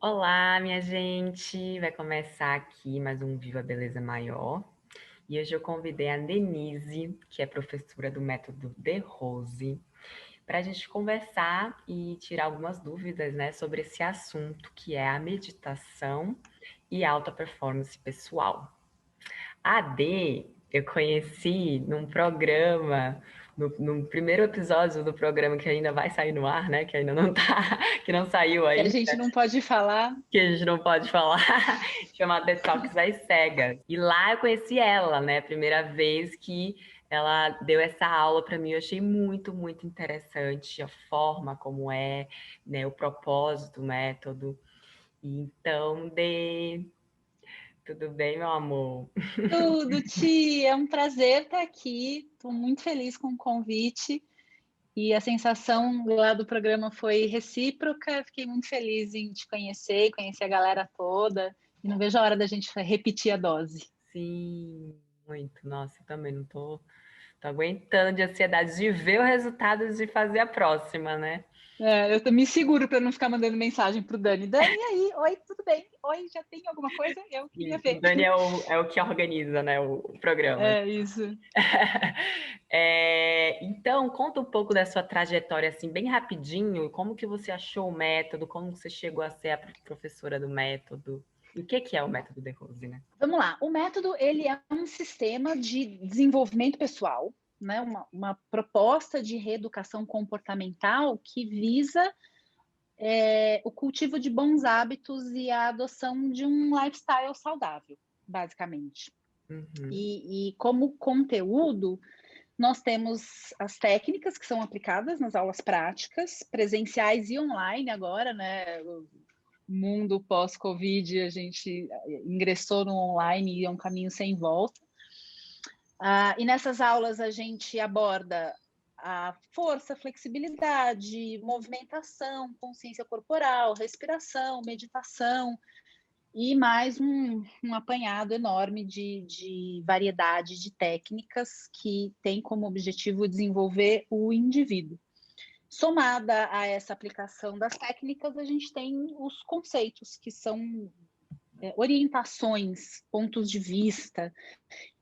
Olá, minha gente! Vai começar aqui mais um Viva Beleza Maior. E hoje eu convidei a Denise, que é professora do método De Rose, para a gente conversar e tirar algumas dúvidas, né, sobre esse assunto que é a meditação e alta performance pessoal. A D eu conheci num programa, no primeiro episódio do programa que ainda vai sair no ar, né? Que ainda não tá, que não saiu Que a ainda, gente não pode falar. que a gente não pode falar, chamado Detox às Cegas. E lá eu conheci ela, né? Primeira vez que ela deu essa aula para mim, eu achei muito, muito interessante a forma como é, né? O propósito, o método. E então, tudo bem, meu amor? Tudo, Ti, é um prazer estar aqui. Estou muito feliz com o convite e a sensação lá do programa foi recíproca. Fiquei muito feliz em te conhecer, conhecer a galera toda e não vejo a hora da gente repetir a dose. Sim, muito. Nossa, eu também não tô aguentando de ansiedade de ver o resultado de fazer a próxima, né? Eu me seguro para não ficar mandando mensagem para o Dani. Dani, e aí? Oi, tudo bem? Oi, já tem alguma coisa? Eu queria E o ver. Dani é o que organiza, né, o programa. É isso. Então, conta um pouco da sua trajetória, assim, bem rapidinho. Como que você achou o método? Como você chegou a ser a professora do método? E o que que é o método de Rose, né? Vamos lá. O método ele é um sistema de desenvolvimento pessoal, né? Uma proposta de reeducação comportamental que visa o cultivo de bons hábitos e a adoção de um lifestyle saudável, basicamente. Uhum. E como conteúdo, nós temos as técnicas que são aplicadas nas aulas práticas, presenciais e online agora, né? O mundo pós-Covid, a gente ingressou no online e é um caminho sem volta. E nessas aulas a gente aborda a força, flexibilidade, movimentação, consciência corporal, respiração, meditação e mais um apanhado enorme de variedade de técnicas que tem como objetivo desenvolver o indivíduo. Somada a essa aplicação das técnicas, a gente tem os conceitos, que são orientações, pontos de vista,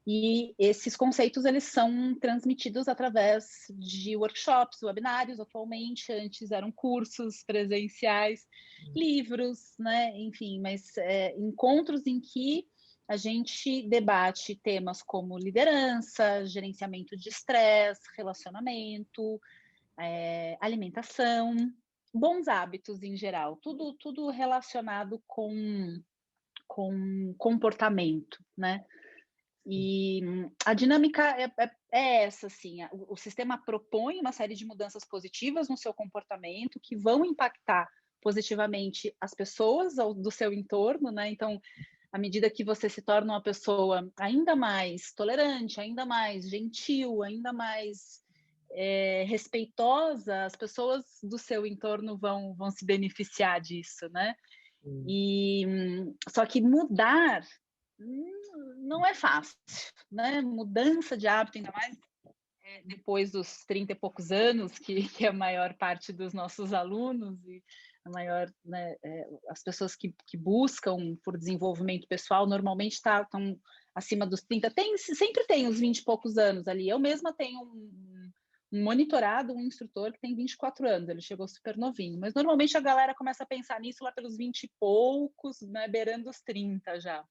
e esses conceitos eles são transmitidos através de workshops, webinários atualmente, antes eram cursos presenciais, livros, né? Enfim, mas encontros em que a gente debate temas como liderança, gerenciamento de estresse, relacionamento, alimentação, bons hábitos em geral, tudo relacionado com comportamento, né? E a dinâmica é essa, assim, o sistema propõe uma série de mudanças positivas no seu comportamento que vão impactar positivamente as pessoas do seu entorno, né? Então, à medida que você se torna uma pessoa ainda mais tolerante, ainda mais gentil, ainda mais respeitosa, as pessoas do seu entorno vão se beneficiar disso, né? Sim. E só que mudar não é fácil, né? Mudança de hábito, ainda mais depois dos 30 e poucos anos, que é a maior parte dos nossos alunos, e a maior, né, as pessoas que buscam por desenvolvimento pessoal normalmente estão acima dos 30, sempre tem os 20 e poucos anos ali. Eu mesma tenho um monitorado, um instrutor que tem 24 anos, ele chegou super novinho, mas normalmente a galera começa a pensar nisso lá pelos 20 e poucos, né, beirando os 30 já.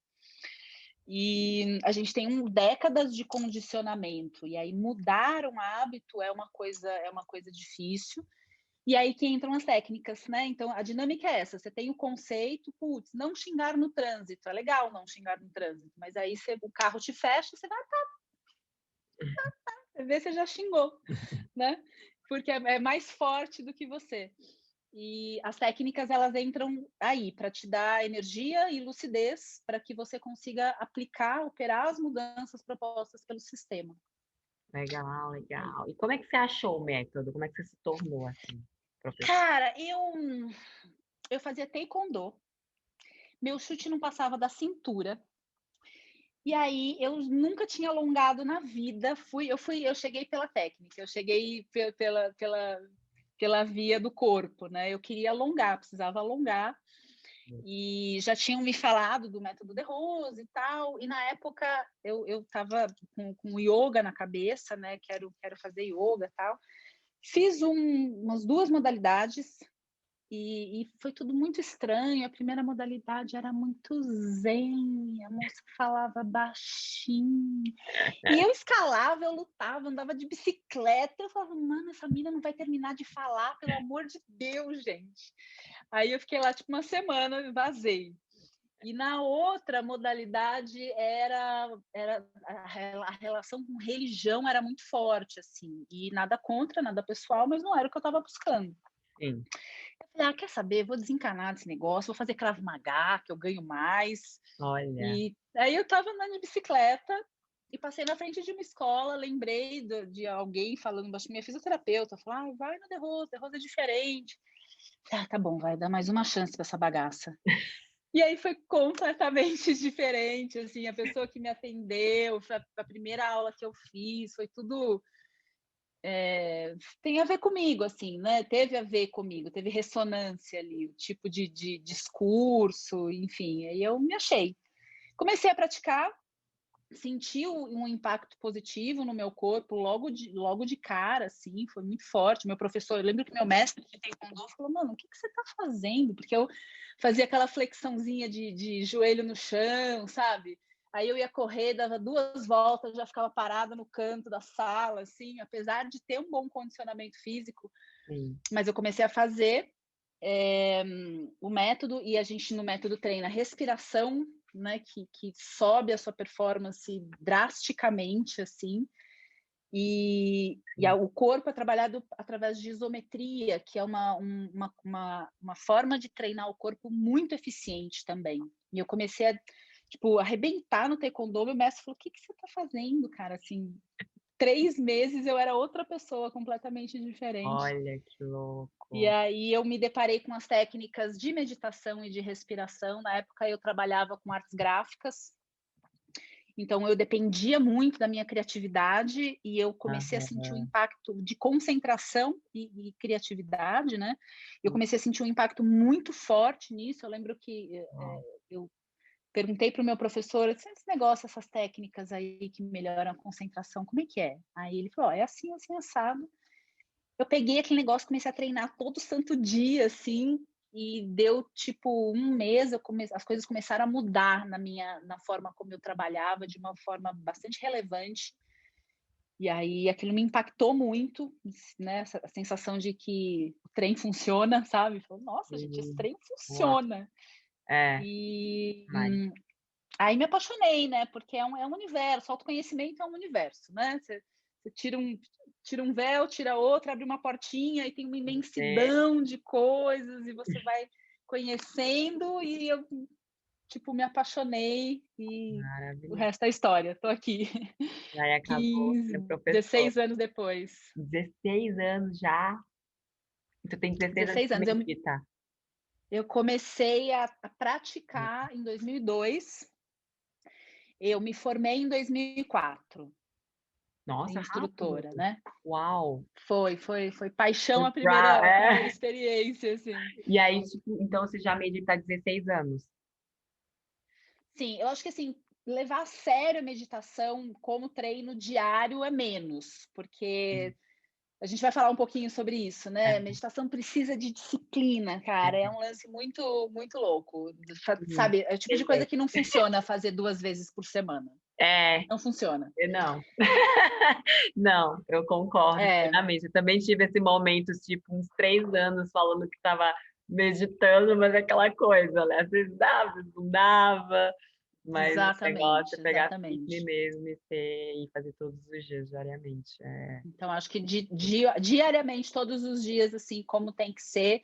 E a gente tem décadas de condicionamento, e aí mudar um hábito é uma coisa difícil. E aí que entram as técnicas, né? Então a dinâmica é essa: você tem o conceito, putz, não xingar no trânsito, é legal não xingar no trânsito, mas aí o carro te fecha, você vai ver, você já xingou, né? Porque é mais forte do que você. E as técnicas elas entram aí para te dar energia e lucidez para que você consiga aplicar, operar as mudanças propostas pelo sistema. Legal, E, legal. E como é que você achou o método? Como é que você se tornou, assim, professora? cara, eu fazia taekwondo, meu chute não passava da cintura. E aí eu nunca tinha alongado na vida. Eu cheguei pela técnica, eu cheguei pela via do corpo, né? Eu queria alongar, precisava alongar. E já tinham me falado do método de Rose e tal, e na época eu estava com yoga na cabeça, né? Quero fazer yoga e tal. Fiz umas 2 modalidades e foi tudo muito estranho. A primeira modalidade era muito zen, a moça falava baixinho. E eu escalava, eu lutava, andava de bicicleta. Eu falava, mano, essa mina não vai terminar de falar, pelo amor de Deus, gente. Aí eu fiquei lá tipo uma semana e vazei. E na outra modalidade era a relação com religião era muito forte, assim, e nada contra, nada pessoal, mas não era o que eu estava buscando. Sim. Eu falei, quer saber? Vou desencanar desse negócio, vou fazer Krav Maga, que eu ganho mais. Olha. E aí eu estava andando de bicicleta e passei na frente de uma escola, lembrei de alguém falando baixo, minha fisioterapeuta, falou, vai no The Rose é diferente. Tá bom, vai dar mais uma chance para essa bagaça. E aí foi completamente diferente, assim, a pessoa que me atendeu, foi a primeira aula que eu fiz, foi tudo tem a ver comigo, assim, né? Teve a ver comigo, teve ressonância ali, o tipo de discurso, enfim, aí eu me achei. Comecei a praticar, senti um impacto positivo no meu corpo logo de cara, assim, foi muito forte. Meu professor, eu lembro que meu mestre de taekwondo falou, mano, o que você tá fazendo? Porque eu fazia aquela flexãozinha de joelho no chão, sabe? Aí eu ia correr, dava 2 voltas, já ficava parada no canto da sala, assim, apesar de ter um bom condicionamento físico, Sim. mas eu comecei a fazer o método, e a gente no método treina respiração, né, que sobe a sua performance drasticamente, assim, o corpo é trabalhado através de isometria, que é uma forma de treinar o corpo muito eficiente também. E eu comecei a, tipo, arrebentar no taekwondo, meu mestre falou, o que você tá fazendo, cara? Assim, 3 meses eu era outra pessoa completamente diferente. Olha que E louco. aí eu me deparei com as técnicas de meditação e de respiração. Na época eu trabalhava com artes gráficas, então eu dependia muito da minha criatividade e eu comecei a sentir um Aham. impacto de concentração e criatividade, né? Eu comecei a sentir um impacto muito forte nisso. Eu lembro que eu perguntei para o meu professor, esse negócio, essas técnicas aí que melhoram a concentração, como é que é? Aí ele falou, é assim, assim, assado. Eu peguei aquele negócio, comecei a treinar todo santo dia, assim, e deu tipo 1 mês, as coisas começaram a mudar na forma como eu trabalhava, de uma forma bastante relevante. E aí aquilo me impactou muito, né? A sensação de que o trem funciona, sabe? Falei, nossa, gente, esse Sim. trem Uau. funciona. É, E mas aí me apaixonei, né? Porque é um universo, autoconhecimento é um universo, né? Você tira um véu, tira outro, abre uma portinha e tem uma é imensidão de coisas e você vai conhecendo e eu, tipo, me apaixonei e o maravilhoso. resto é história. Estou aqui Aí acabou sendo 15, professor. 16 anos depois. 16 anos já. E tu tem 16 anos 16 que anos. medita. Eu comecei a praticar em 2002. Eu me formei em 2004 Nossa, rápido. instrutora, né? Uau. Foi paixão Foi a primeira é. experiência, assim. E aí, tipo, então você já medita há 16 anos. Sim, eu acho que assim, levar a sério a meditação como treino diário é menos, porque a gente vai falar um pouquinho sobre isso, né? É, Meditação precisa de disciplina, cara. É um lance muito, muito louco. sim, Sabe, é o tipo de coisa beleza. que não funciona fazer 2 vezes por semana. É, Não funciona. não. Não, eu concordo É, plenamente. Eu também tive esse momento, tipo, uns 3 anos falando que estava meditando, mas é aquela coisa, né? Às vezes dava, às vezes não dava, mas o negócio é exatamente, pegar firme exatamente. mesmo e fazer todos os dias, diariamente. É, Então, acho que diariamente, todos os dias, assim, como tem que ser,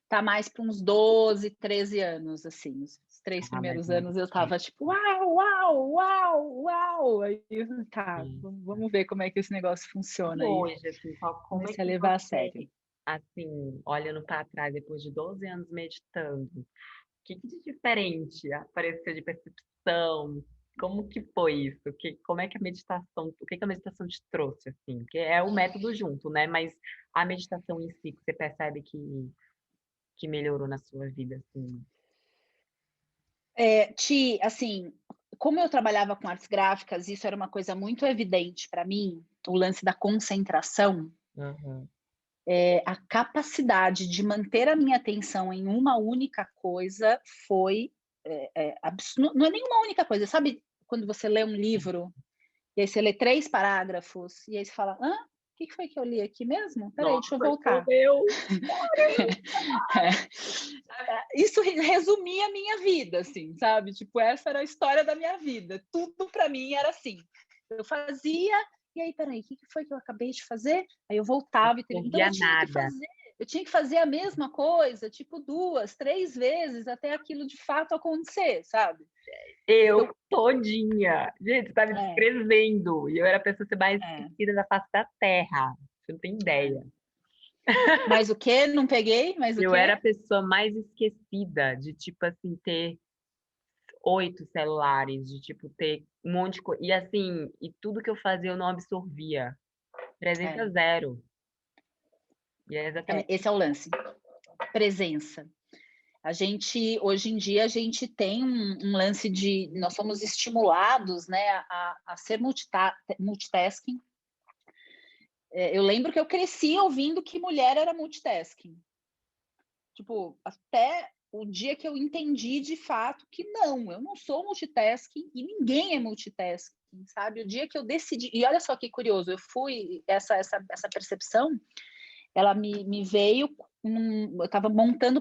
tá mais para uns 12, 13 anos, assim. Os 3 mas primeiros muito anos eu tempo. tava tipo, uau, uau, uau, uau. Aí, tá, Sim. vamos ver como é que esse negócio E funciona aí. hoje, assim, como é Comecei a que levar a você, sério. assim, olhando para trás, depois de 12 anos meditando, o que de diferente apareceu de percepção? Como que foi isso? Como é que a meditação, o que que a meditação te trouxe, assim? Porque é o método junto, né? Mas a meditação em si, que você percebe que melhorou na sua vida, assim. Assim, como eu trabalhava com artes gráficas, isso era uma coisa muito evidente para mim, o lance da concentração, Uhum. a capacidade de manter a minha atenção em uma única coisa foi, não é nenhuma única coisa, sabe quando você lê um livro, e aí você lê 3 parágrafos, e aí você fala: "Hã? O que que foi que eu li aqui mesmo? Espera aí, deixa eu Nossa, voltar". choveu. Isso resumia a minha vida, assim, sabe, tipo, essa era a história da minha vida, tudo para mim era assim, eu fazia, e aí: "Espera aí, que foi que eu acabei de fazer?". Aí eu voltava e então Ouvia nada. eu tinha que fazer a mesma coisa, tipo 2, 3 vezes até aquilo de fato acontecer, sabe. Eu Então todinha. Gente, você tá me é, descrevendo. E eu era a pessoa, assim, mais é, esquecida da face da terra. Você não tem é. ideia. "Mas o quê? Não peguei, mas o Eu era quê?". a pessoa mais esquecida de, tipo assim, ter 8 celulares, de, tipo, ter um monte de coisa. E assim, e tudo que eu fazia eu não absorvia. Presença É, zero. E é exatamente esse é o lance, presença. Hoje em dia, a gente tem um lance de nós somos estimulados, né, a ser multitasking. Eu lembro que eu cresci ouvindo que mulher era multitasking. Tipo, até o dia que eu entendi de fato que não, eu não sou multitasking e ninguém é multitasking, sabe? O dia que eu decidi, e olha só que curioso, eu fui essa percepção, ela me veio, eu estava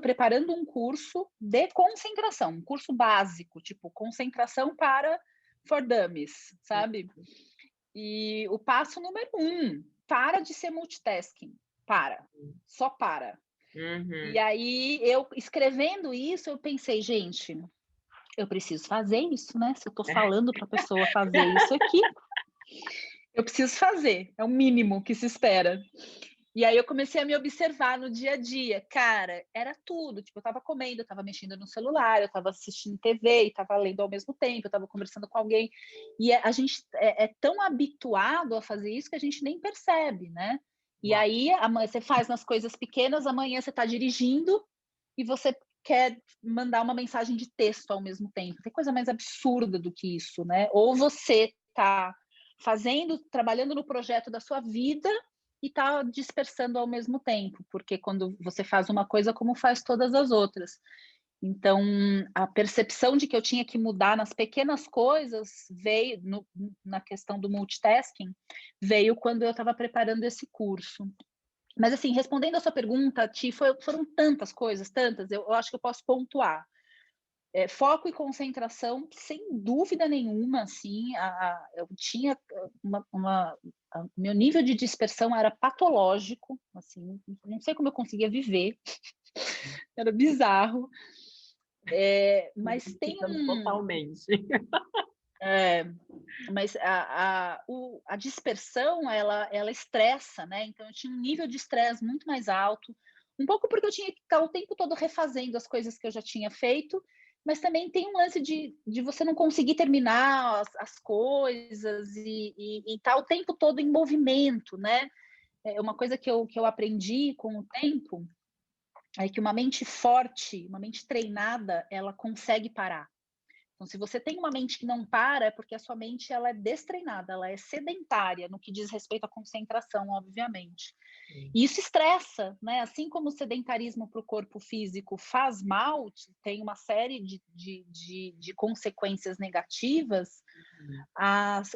preparando um curso de concentração, um curso básico, tipo concentração para for dummies, sabe? E o passo número 1, para de ser multitasking, para, só para. E uhum. aí eu escrevendo isso, eu pensei, gente, eu preciso fazer isso, né? Se eu estou falando para a pessoa fazer isso aqui, eu preciso fazer, é o mínimo que se espera. E aí eu comecei a me observar no dia a dia. Cara, era tudo. Tipo, eu estava comendo, eu estava mexendo no celular, eu estava assistindo TV e estava lendo ao mesmo tempo, eu estava conversando com alguém. E a gente é tão habituado a fazer isso que a gente nem percebe, né? E Uau. aí amanhã você faz nas coisas pequenas, amanhã você está dirigindo e você quer mandar uma mensagem de texto ao mesmo tempo. Tem coisa mais absurda do que isso, né? Ou você está trabalhando no projeto da sua vida e está dispersando ao mesmo tempo, porque quando você faz uma coisa, como faz todas as outras. Então, a percepção de que eu tinha que mudar nas pequenas coisas veio na questão do multitasking, veio quando eu estava preparando esse curso. Mas, assim, respondendo a sua pergunta, foram tantas coisas, tantas, eu acho que eu posso pontuar. Foco e concentração, sem dúvida nenhuma, assim, eu tinha meu nível de dispersão era patológico, assim, não sei como eu conseguia viver, era bizarro. Mas tem Identificando totalmente. é, mas a dispersão, ela estressa, né? Então eu tinha um nível de estresse muito mais alto, um pouco porque eu tinha que estar o tempo todo refazendo as coisas que eu já tinha feito, mas também tem um lance de você não conseguir terminar as coisas e estar o tempo todo em movimento, né? É uma coisa que eu aprendi com o tempo é que uma mente forte, uma mente treinada, ela consegue parar. Então, se você tem uma mente que não para, é porque a sua mente ela é destreinada, ela é sedentária no que diz respeito à concentração, obviamente. E isso estressa, né? Assim como o sedentarismo para o corpo físico faz mal, tem uma série de consequências negativas,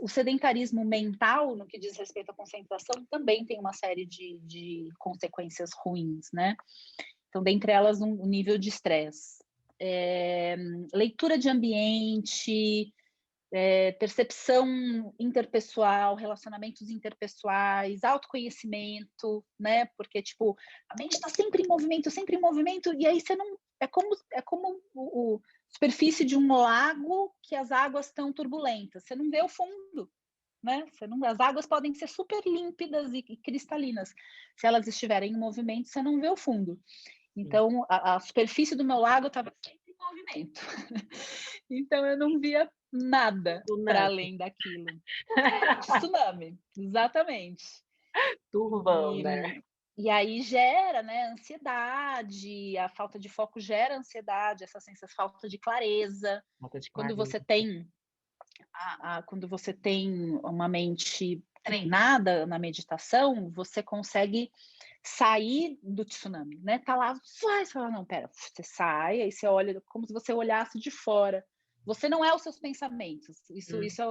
o sedentarismo mental, no que diz respeito à concentração, também tem uma série de consequências ruins, né? Então, dentre elas, um nível de estresse. Leitura de ambiente, percepção interpessoal, relacionamentos interpessoais, autoconhecimento, né? Porque, tipo, a mente está sempre em movimento, e aí você não. É como o superfície de um lago que as águas estão turbulentas, você não vê o fundo. Né? As águas podem ser super límpidas e cristalinas. Se elas estiverem em movimento, você não vê o fundo. Então, a superfície do meu lago estava sempre em movimento. Então, eu não via nada para Tsunami. além daquilo. Tsunami, exatamente. Turvão, E, né? E aí gera, né, ansiedade, a falta de foco gera ansiedade, essa sensação, falta de clareza. Falta de Quando clareza. você tem quando você tem uma mente treinada na meditação, você consegue sair do tsunami, né? Tá lá, vai, você fala, não, pera, você sai, aí você olha como se você olhasse de fora. Você não é os seus pensamentos. Hum, Isso é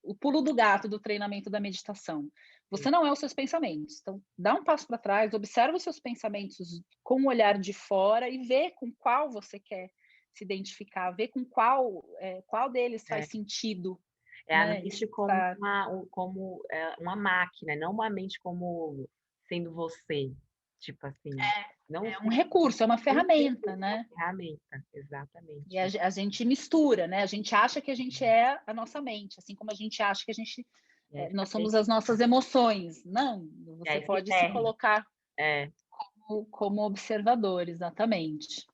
o pulo do gato do treinamento da meditação. sim. Você não é os seus pensamentos. Então, dá um passo para trás, observa os seus pensamentos com o olhar de fora e vê com qual você quer se identificar, vê com qual deles É. faz sentido, É a né, mente como estar. uma máquina, não uma mente como sendo você, tipo assim, não É um ser recurso, é uma um ferramenta, recurso, uma né? ferramenta, E exatamente. a gente mistura, né? A gente acha que a gente é a nossa mente, assim como a gente acha que E aí fica nós somos as nossas emoções. Não, e você aí se pode se perde. colocar É, como observador, exatamente.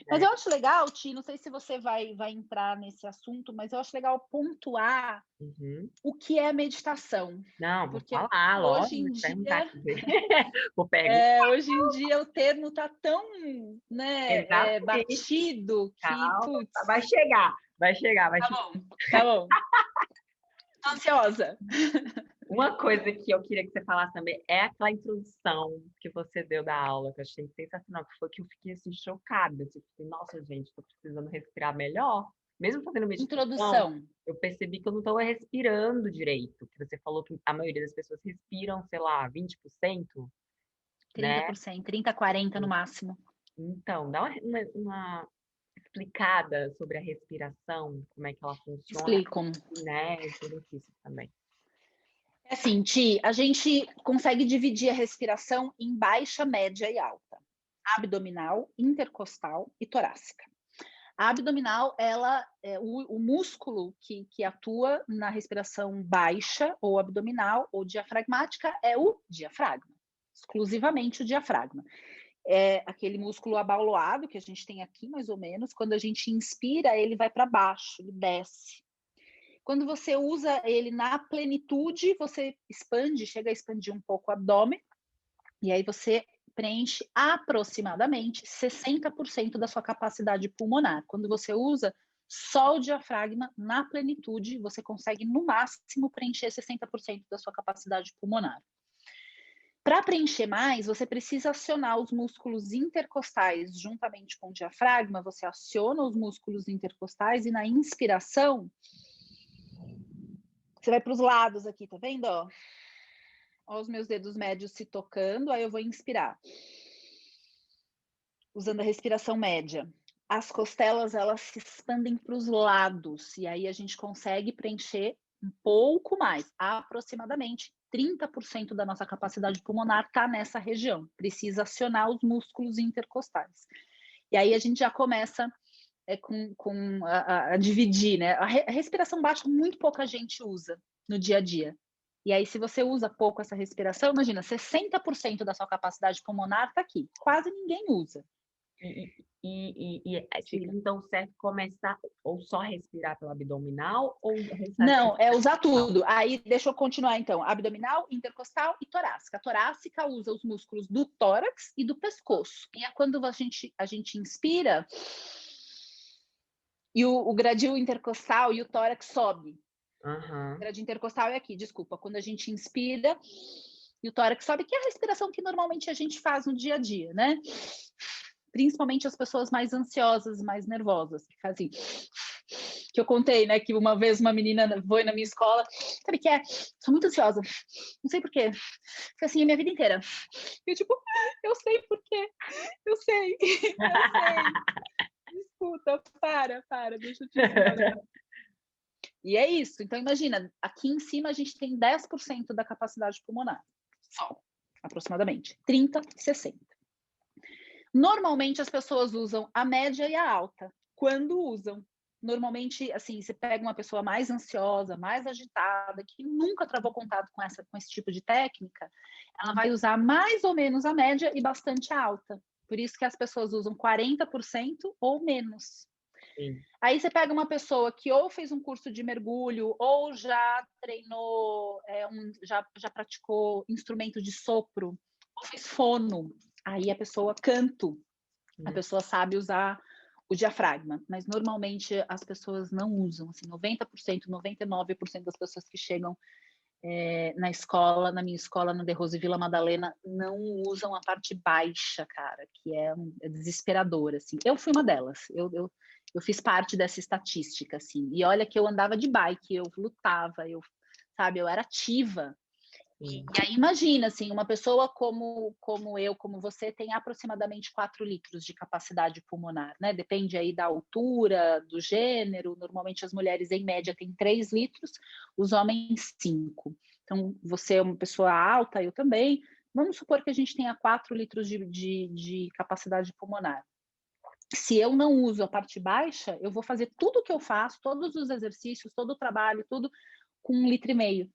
Mas é, eu acho legal, Ti, não sei se você vai entrar nesse assunto, mas eu acho legal pontuar uhum. o que é meditação. Não, vou Porque falar, hoje lógico, vou em te perguntar, dia quer dizer, vou perguntar. Hoje em dia o termo está tão, né, Exatamente, batido que, calma, putz, vai chegar, vai tá chegar. bom, tá bom. Tô ansiosa. Uma coisa que eu queria que você falasse também é aquela introdução que você deu da aula, que eu achei sensacional, que foi que eu fiquei assim chocada, tipo, assim, nossa, gente, tô precisando respirar melhor. Mesmo fazendo meditação, Introdução, eu percebi que eu não estava respirando direito, que você falou que a maioria das pessoas respiram, sei lá, 20%, né? 30%, 30, 40 no máximo. Então, dá uma explicada sobre a respiração, como é que ela funciona, Explico. né? Os benefícios também. É assim, Ti, a gente consegue dividir a respiração em baixa, média e alta. Abdominal, intercostal e torácica. A abdominal, ela é o músculo que atua na respiração baixa ou abdominal ou diafragmática é o diafragma, exclusivamente o diafragma. É aquele músculo abauloado que a gente tem aqui, mais ou menos. Quando a gente inspira, ele vai para baixo, ele desce. Quando você usa ele na plenitude, você expande, chega a expandir um pouco o abdômen, e aí você preenche aproximadamente 60% da sua capacidade pulmonar. Quando você usa só o diafragma na plenitude, você consegue no máximo preencher 60% da sua capacidade pulmonar. Para preencher mais, você precisa acionar os músculos intercostais juntamente com o diafragma. Você aciona os músculos intercostais e na inspiração, você vai para os lados aqui, tá vendo? Ó, os meus dedos médios se tocando, aí eu vou inspirar, usando a respiração média. As costelas, elas se expandem para os lados, e aí a gente consegue preencher um pouco mais, aproximadamente 30% da nossa capacidade pulmonar está nessa região. Precisa acionar os músculos intercostais. E aí a gente já começa a dividir, né? A respiração baixa muito pouca gente usa no dia a dia. E aí, se você usa pouco essa respiração, imagina, 60% da sua capacidade pulmonar está aqui. Quase ninguém usa. Seria Diga. então certo começar ou só respirar pelo abdominal ou fazer Não, é usar respiração? tudo. Aí, deixa eu continuar então. Abdominal, intercostal e torácica. A torácica usa os músculos do tórax e do pescoço. E é quando a gente inspira e o gradil intercostal e o tórax sobe. Aham. Gradil intercostal é aqui, desculpa. Quando a gente inspira e o tórax sobe, que é a respiração que normalmente a gente faz no dia a dia, né? Principalmente as pessoas mais ansiosas, mais nervosas, que fazem. Que eu contei, né? Que uma vez uma menina foi na minha escola, sabe o que é? Sou muito ansiosa, não sei porquê. Foi assim a minha vida inteira. E eu, tipo, eu sei porquê, eu sei, eu sei. Escuta, para, deixa eu te explicar. E é isso. Então, imagina, aqui em cima a gente tem 10% da capacidade pulmonar. Só, aproximadamente. 30, 60. Normalmente as pessoas usam a média e a alta. Quando usam. Normalmente, assim, você pega uma pessoa mais ansiosa, mais agitada, que nunca travou contato com esse tipo de técnica, ela vai usar mais ou menos a média e bastante a alta. Por isso que as pessoas usam 40% ou menos. Sim. Aí você pega uma pessoa que ou fez um curso de mergulho, ou já treinou, já praticou instrumento de sopro, ou fez fono. Aí a pessoa canto, a pessoa sabe usar o diafragma, mas normalmente as pessoas não usam, assim, 90%, 99% das pessoas que chegam na escola, na minha escola, no De Rose Vila Madalena, não usam a parte baixa, cara, que é desesperador, assim. Eu fui uma delas, eu fiz parte dessa estatística, assim, e olha que eu andava de bike, eu lutava, sabe, eu era ativa. E aí imagina, assim, uma pessoa como eu, como você, tem aproximadamente 4 litros de capacidade pulmonar, né? Depende aí da altura, do gênero. Normalmente as mulheres, em média, têm 3 litros, os homens 5. Então, você é uma pessoa alta, eu também. Vamos supor que a gente tenha 4 litros de capacidade pulmonar. Se eu não uso a parte baixa, eu vou fazer tudo o que eu faço, todos os exercícios, todo o trabalho, tudo com 1,5 litro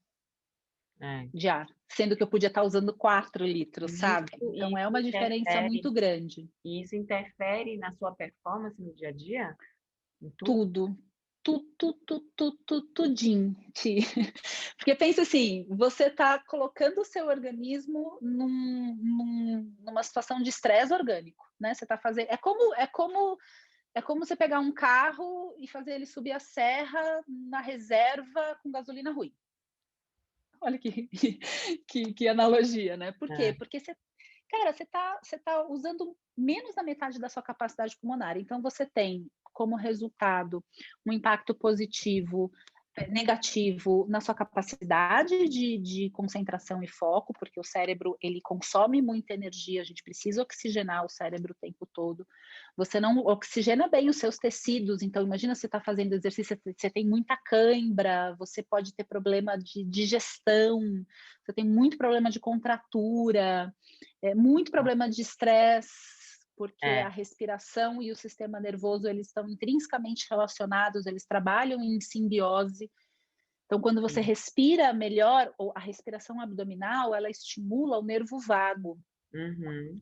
de ar, sendo que eu podia estar usando 4 litros, sabe? Então é uma diferença muito grande. E isso interfere na sua performance no dia a dia? Em tudo? Tudinho. Porque pensa assim, você está colocando o seu organismo numa situação de estresse orgânico, né? Você está fazendo. É como você pegar um carro e fazer ele subir a serra na reserva com gasolina ruim. Olha que analogia, né? Por quê? Porque você tá usando menos da metade da sua capacidade pulmonar. Então, você tem como resultado um impacto positivo, negativo na sua capacidade de concentração e foco, porque o cérebro ele consome muita energia, a gente precisa oxigenar o cérebro o tempo todo. Você não oxigena bem os seus tecidos, então imagina você está fazendo exercício, você tem muita cãibra, você pode ter problema de digestão, você tem muito problema de contratura, muito problema de estresse, porque a respiração e o sistema nervoso eles estão intrinsecamente relacionados, eles trabalham em simbiose. Então, quando você respira melhor, a respiração abdominal, ela estimula o nervo vago,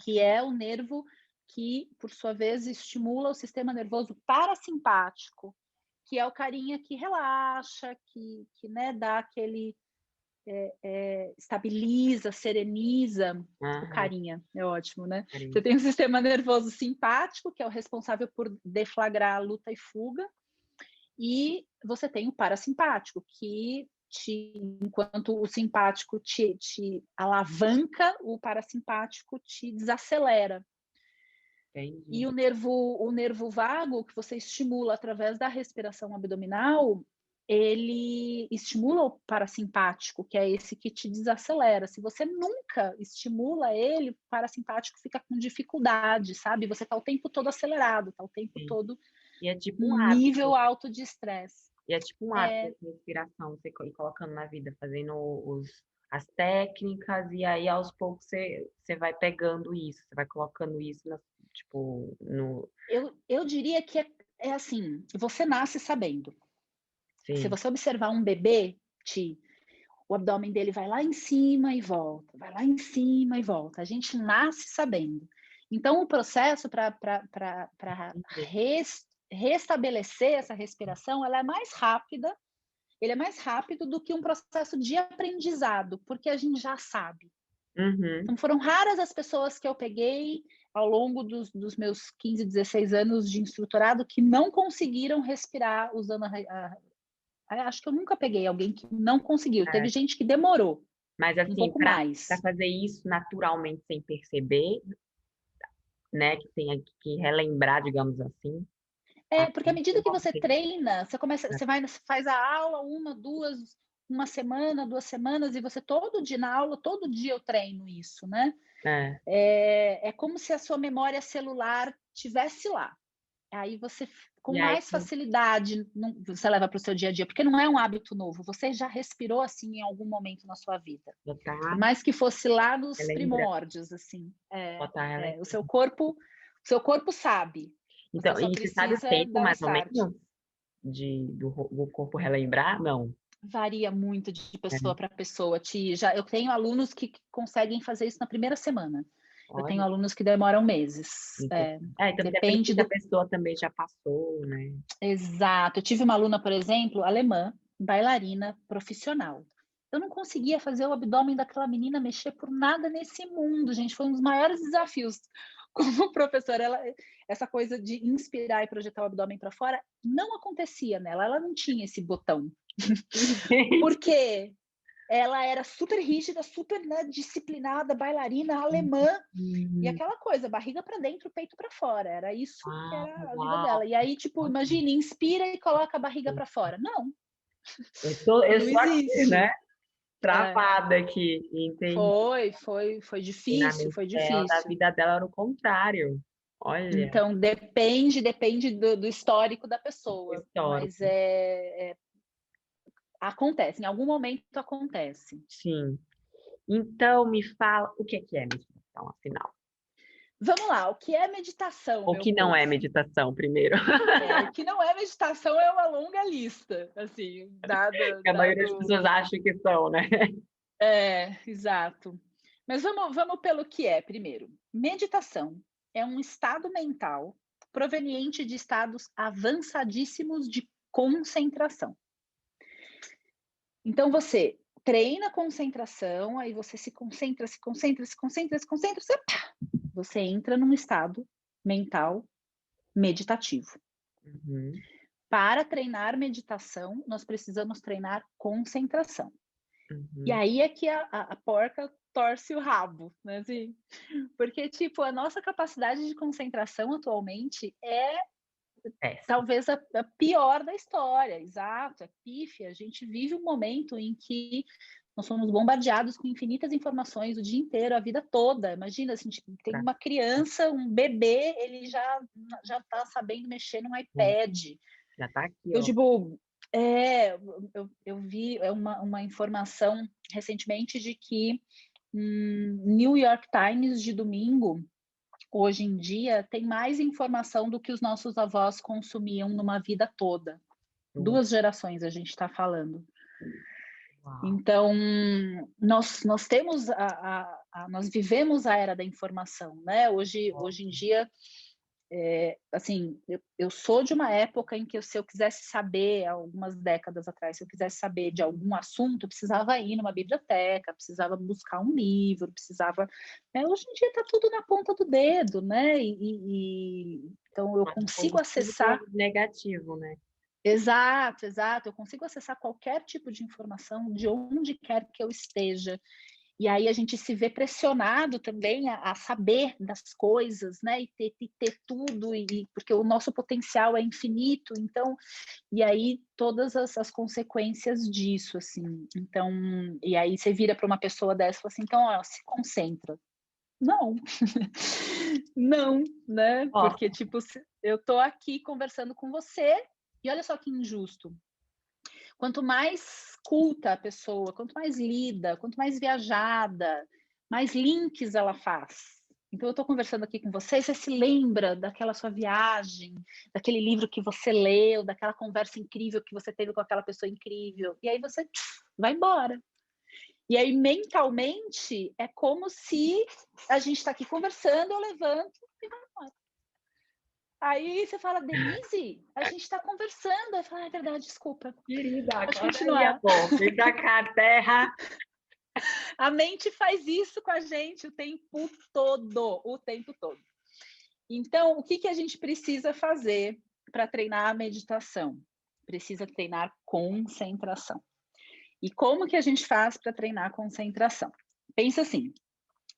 que é o nervo que, por sua vez, estimula o sistema nervoso parasimpático, que é o carinha que relaxa, que né, dá aquele estabiliza, sereniza. O carinha, é ótimo, né? Você tem o sistema nervoso simpático, que é o responsável por deflagrar a luta e fuga, e você tem o parasimpático, que enquanto o simpático te alavanca, o parasimpático te desacelera. Entendi. E o nervo vago, que você estimula através da respiração abdominal, ele estimula o parasimpático, que é esse que te desacelera. Se você nunca estimula ele, o parasimpático fica com dificuldade, sabe? Você está o tempo todo acelerado, está o tempo todo E é tipo um nível alto de estresse. E é tipo um hábito de respiração, você ir colocando na vida, fazendo as técnicas, e aí aos poucos você vai pegando isso, você vai colocando isso, tipo, no... Eu diria que é assim, você nasce sabendo. Sim. Se você observar um bebê, o abdômen dele vai lá em cima e volta, vai lá em cima e volta. A gente nasce sabendo. Então, o processo para restabelecer essa respiração, ela é mais rápida, ele é mais rápido do que um processo de aprendizado, porque a gente já sabe. Então, foram raras as pessoas que eu peguei ao longo dos meus 15, 16 anos de instrutorado que não conseguiram respirar usando acho que eu nunca peguei alguém que não conseguiu. Teve gente que demorou. Mas assim, um pouco mais. Para fazer isso naturalmente sem perceber, né? Que tenha que relembrar, digamos assim. Porque à medida que você treina, você faz a aula 1, 2, uma semana, 2 semanas, e você todo dia na aula, todo dia eu treino isso, né? É como se a sua memória celular tivesse lá. Aí você, com mais facilidade, você leva para o seu dia a dia, porque não é um hábito novo, você já respirou assim em algum momento na sua vida. Por mais que fosse lá nos primórdios, assim. O seu corpo sabe. Então, e você sabe o tempo, mais ou menos, do corpo relembrar? Não. Varia muito de pessoa para pessoa. Eu tenho alunos que conseguem fazer isso na primeira semana. Eu tenho alunos que demoram meses. Então depende da pessoa também já passou, né? Exato. Eu tive uma aluna, por exemplo, alemã, bailarina profissional. Eu não conseguia fazer o abdômen daquela menina mexer por nada nesse mundo, gente. Foi um dos maiores desafios como professora. Essa coisa de inspirar e projetar o abdômen para fora não acontecia nela. Ela não tinha esse botão. Porque ela era super rígida, super, né, disciplinada, bailarina alemã. E aquela coisa, barriga para dentro, peito para fora. Era isso que era a vida Uau. dela. E aí, tipo, imagina, inspira e coloca a barriga para fora. Não, Eu não sou aqui, né? existe. É. Travada aqui, entendi. Foi E na difícil, mente foi dela, da difícil. vida dela era o contrário. Olha, Então, depende do histórico da pessoa, mas histórico. acontece, em algum momento acontece. Sim. Então, me fala, o que é meditação, afinal? Vamos lá, o que é meditação, O meu que não é povo? meditação, primeiro? O que não é meditação é uma longa lista, assim, Que a maioria das pessoas acha que são, né? exato. Mas vamos pelo que é primeiro. Meditação é um estado mental proveniente de estados avançadíssimos de concentração. Então você treina a concentração, aí você se concentra, você entra num estado mental meditativo. Uhum, Para treinar meditação, nós precisamos treinar concentração. E uhum. aí é que a porca torce o rabo, né? Assim, porque, tipo, a nossa capacidade de concentração atualmente é Péssimo. talvez a pior da história, exato, é pífia. A gente vive um momento em que nós somos bombardeados com infinitas informações o dia inteiro, a vida toda. Imagina, assim, tipo, tem uma criança, um bebê, ele já está sabendo mexer num iPad. Já tá aqui, Eu, ó. tipo, eu vi uma informação recentemente de que New York Times de domingo, hoje em dia, tem mais informação do que os nossos avós consumiam numa vida toda. 2 gerações a gente está falando. Uau. Então, nós temos nós vivemos a era da informação, né? Hoje em dia, assim, eu sou de uma época em que se eu quisesse saber, algumas décadas atrás, se eu quisesse saber de algum assunto, eu precisava ir numa biblioteca, precisava buscar um livro, precisava. Né? Hoje em dia está tudo na ponta do dedo, né? Então eu Mas consigo acessar. positivo negativo, né? Exato, exato. Eu consigo acessar qualquer tipo de informação de onde quer que eu esteja. E aí a gente se vê pressionado também a saber das coisas, né? E ter tudo, porque o nosso potencial é infinito, então, e aí todas as consequências disso, assim. Então, e aí você vira para uma pessoa dessa e fala assim, então, ó, se concentra. Não, não, né? Ó, Porque, tipo, eu tô aqui conversando com você, e olha só que injusto. Quanto mais culta a pessoa, quanto mais lida, quanto mais viajada, mais links ela faz. Então, eu estou conversando aqui com você, você se lembra daquela sua viagem, daquele livro que você leu, daquela conversa incrível que você teve com aquela pessoa incrível, e aí você vai embora. E aí, mentalmente, é como se a gente está aqui conversando, eu levanto e vou embora. Aí você fala, Denise, a gente está conversando. Aí fala, é verdade, desculpa. querida, Pode acorda aí, continuar. amor. Vem pra cá, terra. A mente faz isso com a gente o tempo todo, o tempo todo. Então, o que a gente precisa fazer para treinar a meditação? Precisa treinar concentração. E como que a gente faz para treinar concentração? Pensa assim,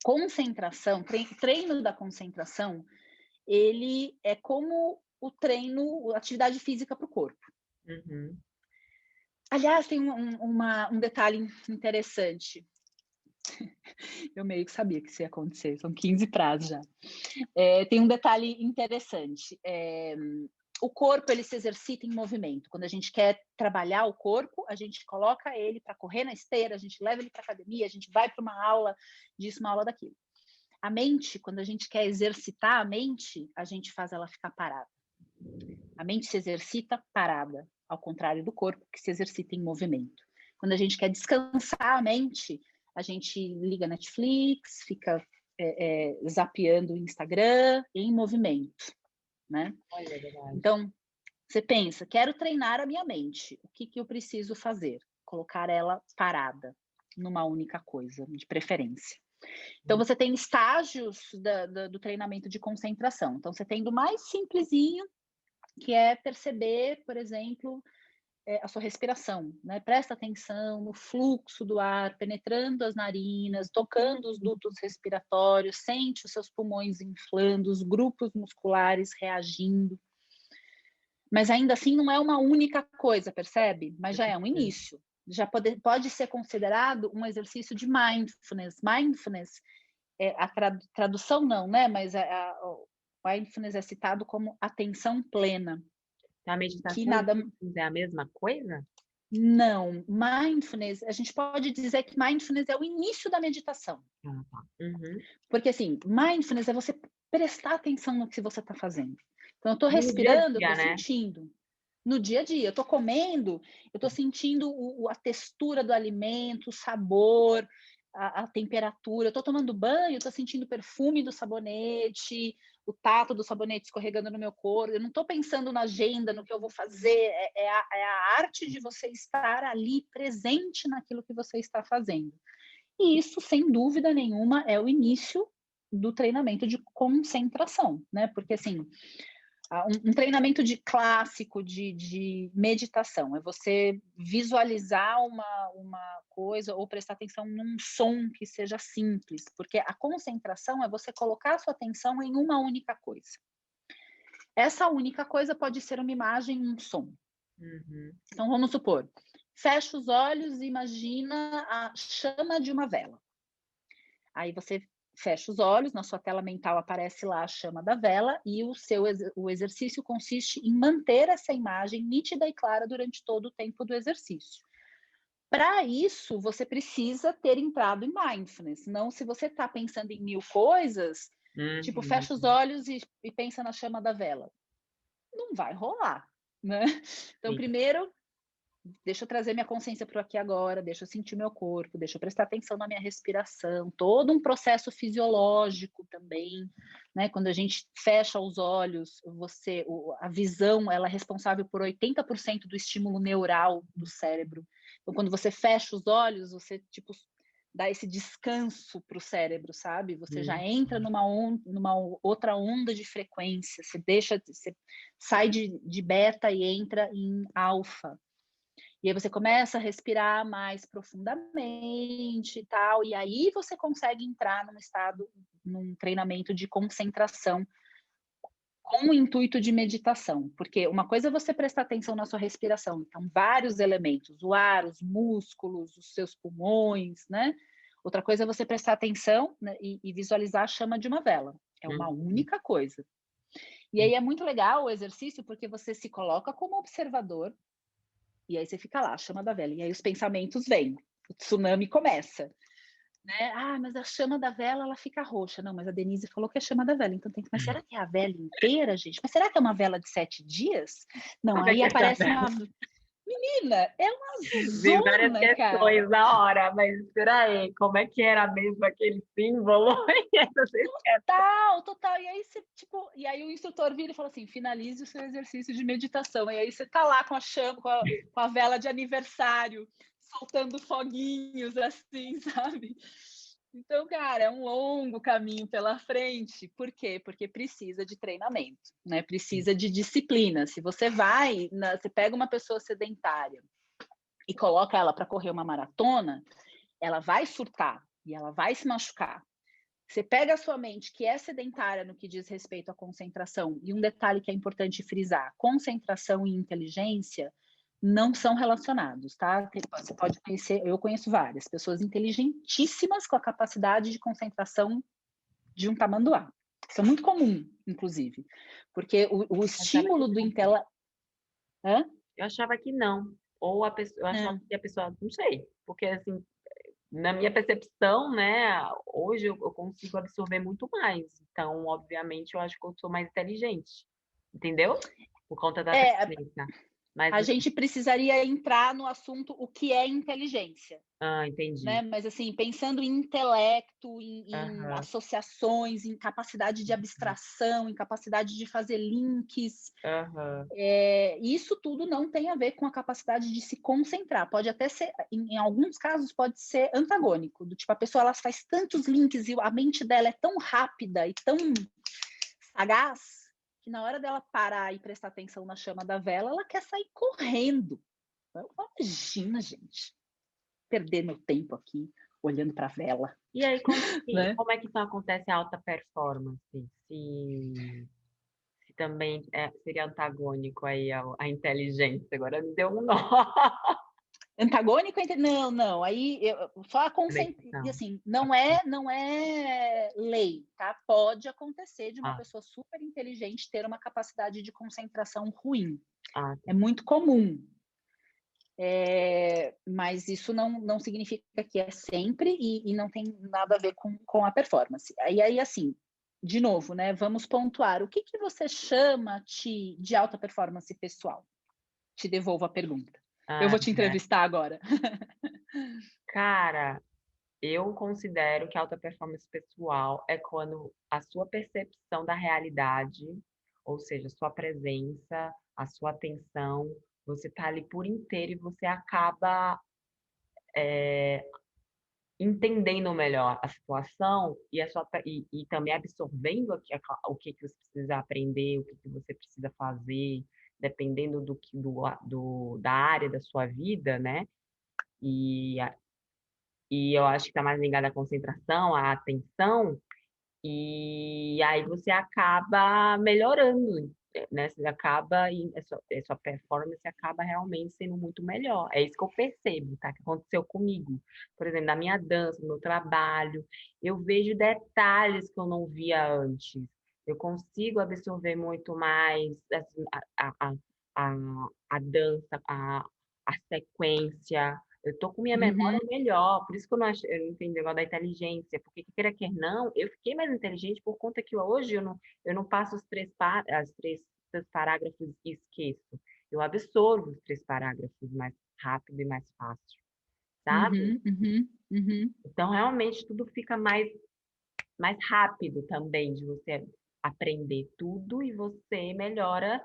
concentração, treino da concentração, ele é como o treino, a atividade física para o corpo. Uhum. Aliás, tem um detalhe interessante. Eu meio que sabia que isso ia acontecer, são 15 prazos já. Tem um detalhe interessante. O corpo, ele se exercita em movimento. Quando a gente quer trabalhar o corpo, a gente coloca ele para correr na esteira, a gente leva ele para academia, a gente vai para uma aula disso, uma aula daquilo. A mente, quando a gente quer exercitar a mente, a gente faz ela ficar parada. A mente se exercita parada, ao contrário do corpo, que se exercita em movimento. Quando a gente quer descansar a mente, a gente liga Netflix, fica zapeando o Instagram em movimento, né? Olha, é verdade. Então, você pensa, quero treinar a minha mente. O que eu preciso fazer? Colocar ela parada. numa única coisa, de preferência. Então, você tem estágios do treinamento de concentração. Então, você tem do mais simplesinho, que é perceber, por exemplo, a sua respiração, né? Presta atenção no fluxo do ar penetrando as narinas, tocando os dutos respiratórios, sente os seus pulmões inflando, os grupos musculares reagindo. Mas ainda assim não é uma única coisa, percebe? Mas já é um início. Já pode ser considerado um exercício de mindfulness. Mindfulness, a tradução não, né? Mas mindfulness é citado como atenção plena. A meditação é a mesma coisa? Não, mindfulness, a gente pode dizer que mindfulness é o início da meditação. Porque assim, mindfulness é você prestar atenção no que você está fazendo. Então, eu estou respirando, eu estou sentindo. No dia a dia, eu estou comendo, eu estou sentindo a textura do alimento, o sabor, a temperatura. Eu estou tomando banho, eu estou sentindo o perfume do sabonete, o tato do sabonete escorregando no meu corpo. Eu não estou pensando na agenda, no que eu vou fazer. É a arte de você estar ali presente naquilo que você está fazendo. E isso, sem dúvida nenhuma, é o início do treinamento de concentração, né? Porque assim, um treinamento clássico de meditação é você visualizar uma coisa ou prestar atenção num som que seja simples, porque a concentração é você colocar a sua atenção em uma única coisa. Essa única coisa pode ser uma imagem, um som. Então, vamos supor, fecha os olhos e imagina a chama de uma vela. Aí você fecha os olhos, na sua tela mental aparece lá a chama da vela e o exercício consiste em manter essa imagem nítida e clara durante todo o tempo do exercício. Para isso, você precisa ter entrado em mindfulness. Senão, se você está pensando em 1000 coisas, tipo, fecha os olhos e pensa na chama da vela. Não vai rolar, né? Então, primeiro, deixa eu trazer minha consciência para o aqui e agora, deixa eu sentir meu corpo, deixa eu prestar atenção na minha respiração, todo um processo fisiológico também, né? Quando a gente fecha os olhos, a visão, ela é responsável por 80% do estímulo neural do cérebro. Então, quando você fecha os olhos, você, tipo, dá esse descanso para o cérebro, sabe? Você já entra numa outra onda de frequência, você sai de beta e entra em alfa. E aí você começa a respirar mais profundamente e tal, e aí você consegue entrar num treinamento de concentração com o intuito de meditação. Porque uma coisa é você prestar atenção na sua respiração, então vários elementos, o ar, os músculos, os seus pulmões, né? Outra coisa é você prestar atenção, né, e visualizar a chama de uma vela. É uma única coisa. E aí é muito legal o exercício porque você se coloca como observador. E aí você fica lá, chama da vela. E aí os pensamentos vêm, o tsunami começa. Né? Ah, mas a chama da vela, ela fica roxa. Não, mas a Denise falou que é a chama da vela. Então mas será que é a vela inteira, gente? Mas será que é uma vela de 7 dias? Não, aí aparece uma... Menina, é uma Vem várias zona, questões cara. na hora, mas peraí, como é que era mesmo aquele símbolo? Total. E aí você, tipo, e aí o instrutor vira e fala assim: finalize o seu exercício de meditação. E aí você tá lá com a chama, com a vela de aniversário, soltando foguinhos, assim, sabe? Então, cara, é um longo caminho pela frente. Por quê? Porque precisa de treinamento, né? Precisa de disciplina. Se você você pega uma pessoa sedentária e coloca ela para correr uma maratona, ela vai surtar e ela vai se machucar. Você pega a sua mente, que é sedentária no que diz respeito à concentração, e um detalhe que é importante frisar: concentração e inteligência não são relacionados, tá? Você pode conhecer, eu conheço várias pessoas inteligentíssimas com a capacidade de concentração de um tamanduá. Isso é muito comum, inclusive, porque o estímulo do intelecto... Eu achava que não. Ou eu achava que a pessoa, não sei, porque assim, na minha percepção, né, hoje eu consigo absorver muito mais. Então, obviamente, eu acho que eu sou mais inteligente, entendeu? Por conta da frequência. Mas a gente precisaria entrar no assunto o que é inteligência, Ah, entendi. né? Mas assim, pensando em intelecto, em Aham, associações, em capacidade de abstração, em capacidade de fazer links, aham. isso tudo não tem a ver com a capacidade de se concentrar. Pode até ser, em alguns casos, pode ser antagônico, do tipo, a pessoa ela faz tantos links e a mente dela é tão rápida e tão sagaz que na hora dela parar e prestar atenção na chama da vela, ela quer sair correndo. Imagina, gente, perder meu tempo aqui olhando para a vela, E aí, né? como é que então acontece a alta performance? Se também seria antagônico aí à inteligência, agora me deu um nó. Antagônico entre não, não, aí só a e Conexão. assim, não é lei, tá? Pode acontecer de uma Ah, pessoa super inteligente ter uma capacidade de concentração ruim. ah, É muito comum. Mas isso não significa que é sempre e não tem nada a ver com a performance. Aí, assim, de novo, né? Vamos pontuar. O que você chama de alta performance pessoal? Te devolvo a pergunta. Eu ah, vou te entrevistar agora. cara, eu considero que alta performance pessoal é quando a sua percepção da realidade, ou seja, a sua presença, a sua atenção, você tá ali por inteiro e você acaba entendendo melhor a situação e, e também absorvendo o que que você precisa aprender, o que que você precisa fazer, dependendo da área da sua vida, né? E, e eu acho que está mais ligado à concentração, à atenção, e aí você acaba melhorando, né? Você acaba, a sua performance acaba realmente sendo muito melhor. É isso que eu percebo, tá? Que aconteceu comigo. Por exemplo, na minha dança, no meu trabalho, eu vejo detalhes que eu não via antes. Eu consigo absorver muito mais assim, a, a dança, a sequência. Eu tô com minha memória Uhum, melhor, por isso que eu não entendi agora da inteligência, porque queira quer não, eu fiquei mais inteligente por conta que hoje eu não passo os três parágrafos e esqueço. Eu absorvo os três parágrafos mais rápido e mais fácil, sabe? uhum, uhum, uhum. Então, realmente, tudo fica mais rápido também de você aprender tudo e você melhora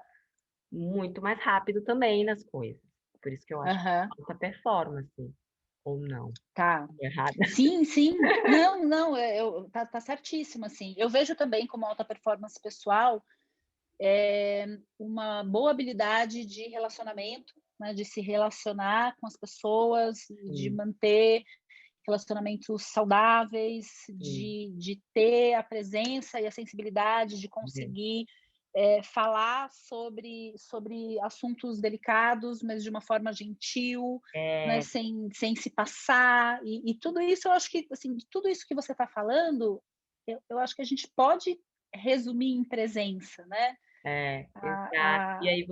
muito mais rápido também nas coisas. Por isso que eu acho que Aham, alta performance, ou não. tá. Errada. Sim, sim. Não, não, tá certíssimo, assim. Eu vejo também como alta performance pessoal uma boa habilidade de relacionamento, né, de se relacionar com as pessoas, de Sim, manter relacionamentos saudáveis, sim. de ter a presença e a sensibilidade de É, conseguir falar sobre assuntos delicados, mas de uma forma gentil, né, é, sem se passar. E tudo isso, eu acho que, assim, de tudo isso que você está falando, eu acho que a gente pode resumir em presença, né? exato. E A, aí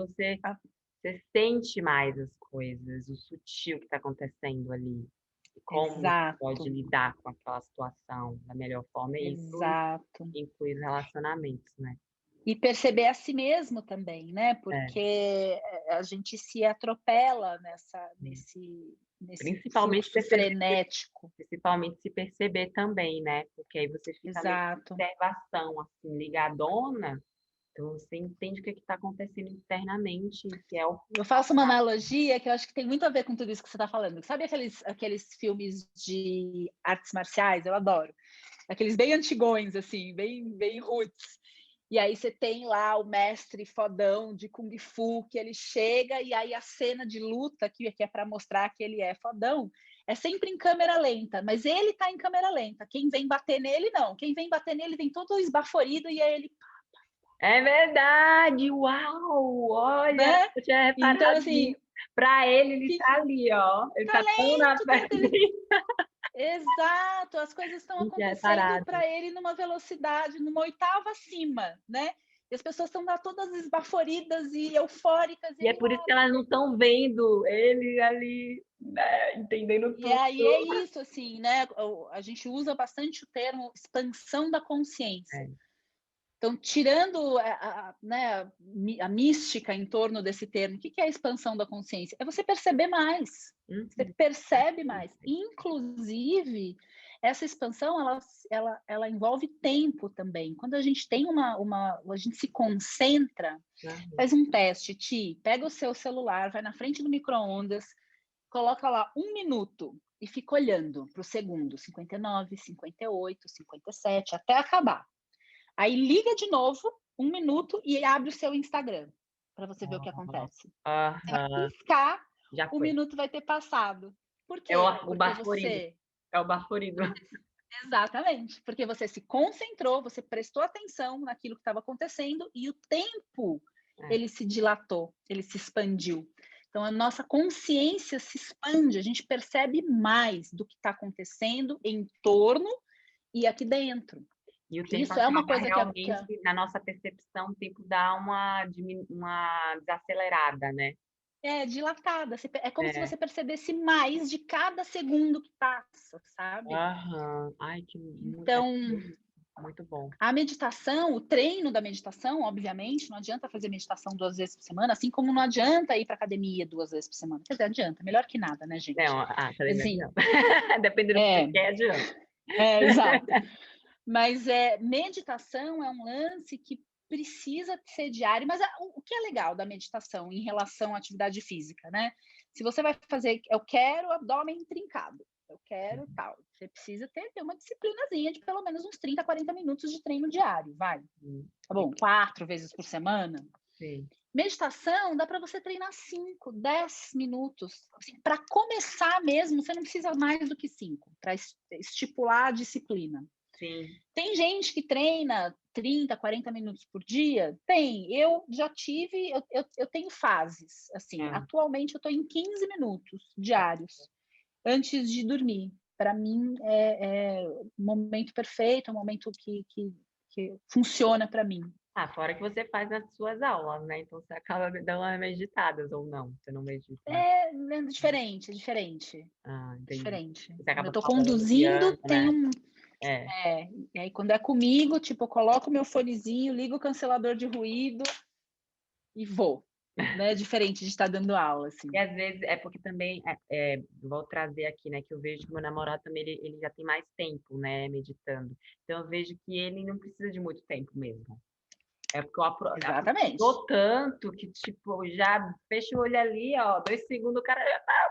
a, você sente mais as coisas, o sutil que está acontecendo ali. E como você pode exato, lidar com aquela situação da melhor forma. E isso exato. inclui os relacionamentos, né? E perceber a si mesmo também, né? É, Porque a gente se atropela sim. nesse Principalmente fluxo perceber, frenético. principalmente se perceber também, né? Porque aí você fica meio em Exato. observação, assim, ligadona. Então você entende o que está acontecendo internamente, que é o Eu faço uma analogia que eu acho que tem muito a ver com tudo isso que você está falando. Sabe aqueles filmes de artes marciais? Eu adoro. Aqueles bem antigões, assim, bem roots. E aí você tem lá o mestre fodão de Kung Fu, que ele chega e aí a cena de luta, que é para mostrar que ele é fodão, é sempre em câmera lenta, mas ele tá em câmera lenta. Quem vem bater nele, não. Quem vem bater nele vem todo esbaforido e aí ele, É verdade! Uau! Olha, né? eu tinha Então, reparado assim, nisso. Para ele que tá ali, ó. Ele tá tá tão na lento, frente. exato, as coisas estão Não tinha acontecendo reparado. para ele numa velocidade, numa oitava acima, né? E as pessoas estão lá todas esbaforidas e eufóricas, e E é ele por isso lá. que elas não estão vendo ele ali, né, entendendo E tudo. aí é isso, assim, né? A gente usa bastante o termo expansão da consciência. É, Então, tirando né, a mística em torno desse termo, o que é a expansão da consciência? É você perceber mais. Você percebe mais. Inclusive, essa expansão, ela envolve tempo também. Quando a gente tem a gente se concentra, faz um teste, pega o seu celular, vai na frente do micro-ondas, coloca lá 1 minuto e fica olhando para o segundo, 59, 58, 57, até acabar. Aí liga de novo, 1 minuto, e abre o seu Instagram, para você ver o que acontece. Você vai piscar, o minuto vai ter passado. Por quê? O baforido. É o baforido. Exatamente, porque você se concentrou, você prestou atenção naquilo que estava acontecendo e o tempo, ele se dilatou, ele se expandiu. Então, a nossa consciência se expande, a gente percebe mais do que está acontecendo em torno e aqui dentro. E o tempo isso é uma coisa realmente, na nossa percepção, o tempo dá uma desacelerada, né? Dilatada. É como se você percebesse mais de cada segundo que passa, sabe? Ai, então, muito bom. A meditação, o treino da meditação, obviamente, não adianta fazer meditação 2 vezes por semana, assim como não adianta ir para academia 2 vezes por semana. Quer dizer, adianta, melhor que nada, né, gente? Não, assim, dependendo do que você quer, adianta. Exato. Mas meditação é um lance que precisa ser diário, mas o que é legal da meditação em relação à atividade física, né? Se você vai fazer, eu quero abdômen trincado, eu quero tal, você precisa ter uma disciplinazinha de pelo menos uns 30, 40 minutos de treino diário, vai. Tá bom, 4 vezes por semana. Sim. Meditação dá para você treinar 5, 10 minutos. Assim, para começar mesmo, você não precisa mais do que 5, para estipular a disciplina. Sim. Tem gente que treina 30, 40 minutos por dia? Tem. Eu já tive, eu tenho fases. Assim, atualmente eu estou em 15 minutos diários antes de dormir. Para mim é o momento perfeito, é o momento que funciona para mim. Fora que você faz nas suas aulas, né? Então você acaba dando umas meditadas ou não? Você não medita? É diferente. Entendi. Diferente. Você acaba eu estou conduzindo, tem um. E aí, quando é comigo, tipo, eu coloco meu fonezinho, ligo o cancelador de ruído e vou. Né? Diferente de estar dando aula, assim. E às vezes é porque também, vou trazer aqui, né, que eu vejo que meu namorado também, ele já tem mais tempo, né, meditando. Então eu vejo que ele não precisa de muito tempo mesmo. É porque eu aprofundou tanto que, tipo, já fecha o olho ali, ó, 2 segundos o cara já tá...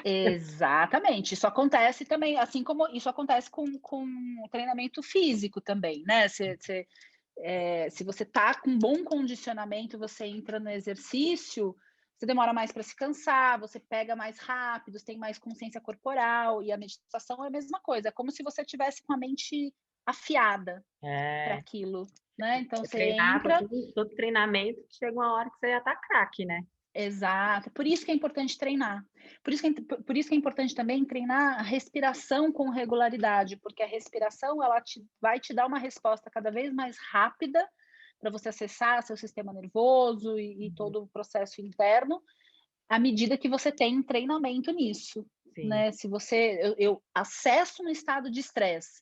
Exatamente. Isso acontece também, assim como isso acontece com o treinamento físico também, né? Se você tá com bom condicionamento, você entra no exercício, você demora mais para se cansar, você pega mais rápido, tem mais consciência corporal, e a meditação é a mesma coisa, é como se você tivesse com a mente afiada para aquilo, né? Então você entra... Todo treinamento, chega uma hora que você já tá craque, né? Exato, por isso que é importante treinar. Por isso que é importante também treinar a respiração com regularidade, porque a respiração ela vai te dar uma resposta cada vez mais rápida para você acessar seu sistema nervoso e todo o processo interno, à medida que você tem treinamento nisso. Né? Se eu acesso um estado de estresse,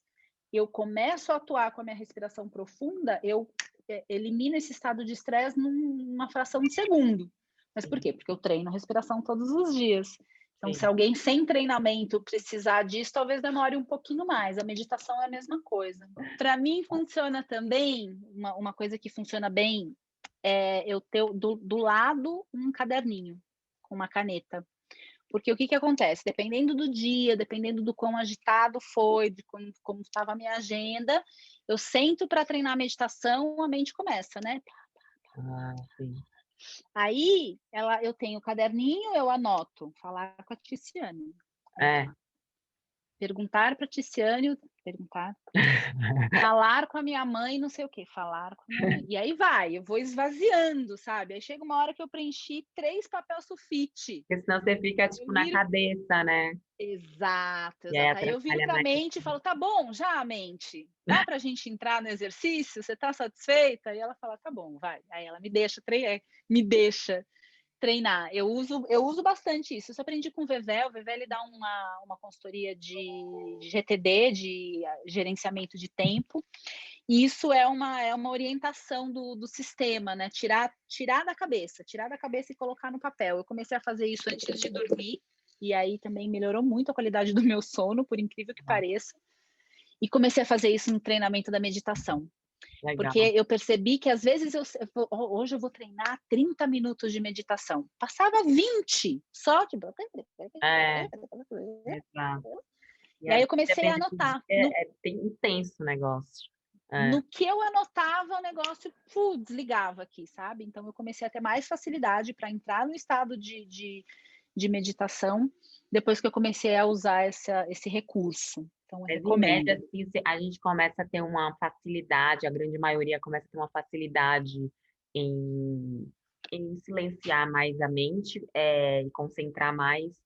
eu começo a atuar com a minha respiração profunda, eu elimino esse estado de estresse numa fração de segundo. Mas por quê? Porque eu treino respiração todos os dias. Então, se alguém sem treinamento precisar disso, talvez demore um pouquinho mais. A meditação é a mesma coisa. Para mim, funciona também, uma coisa que funciona bem, é eu ter do lado um caderninho com uma caneta. Porque o que acontece? Dependendo do dia, dependendo do quão agitado foi, de como estava a minha agenda, eu sento para treinar a meditação, a mente começa, né? Sim. Aí, eu tenho o caderninho, eu anoto, falar com a Ticiane. Perguntar para a Ticiane, falar com a minha mãe, não sei o quê, falar com a minha mãe. E aí eu vou esvaziando, sabe? Aí chega uma hora que eu preenchi 3 papel sulfite. Porque senão você fica, tipo, na cabeça, né? Exato. Aí eu viro para a mente e falo, tá bom, já, mente, dá para a gente entrar no exercício? Você está satisfeita? E ela fala, tá bom, vai. Aí ela me deixa treinar. Eu uso bastante isso. Isso eu aprendi com o Vevé. O Vevé ele dá uma consultoria de GTD, de gerenciamento de tempo. isso é uma orientação do sistema, né? Tirar da cabeça e colocar no papel. Eu comecei a fazer isso antes de dormir, e aí também melhorou muito a qualidade do meu sono, por incrível que Ah, pareça. E comecei a fazer isso no treinamento da meditação. Porque legal. eu percebi que às vezes hoje eu vou treinar 30 minutos de meditação. Passava 20, só que. É, exato. E E aí aí, eu comecei a depende do dia, anotar. é bem intenso o negócio. É, No que eu anotava, o negócio desligava aqui, sabe? Então eu comecei a ter mais facilidade para entrar no estado de meditação depois que eu comecei a usar esse recurso. Então eu mas em média, recomendo. assim, a gente começa a ter uma facilidade, a grande maioria começa a ter uma facilidade em, em silenciar mais a mente, e concentrar mais,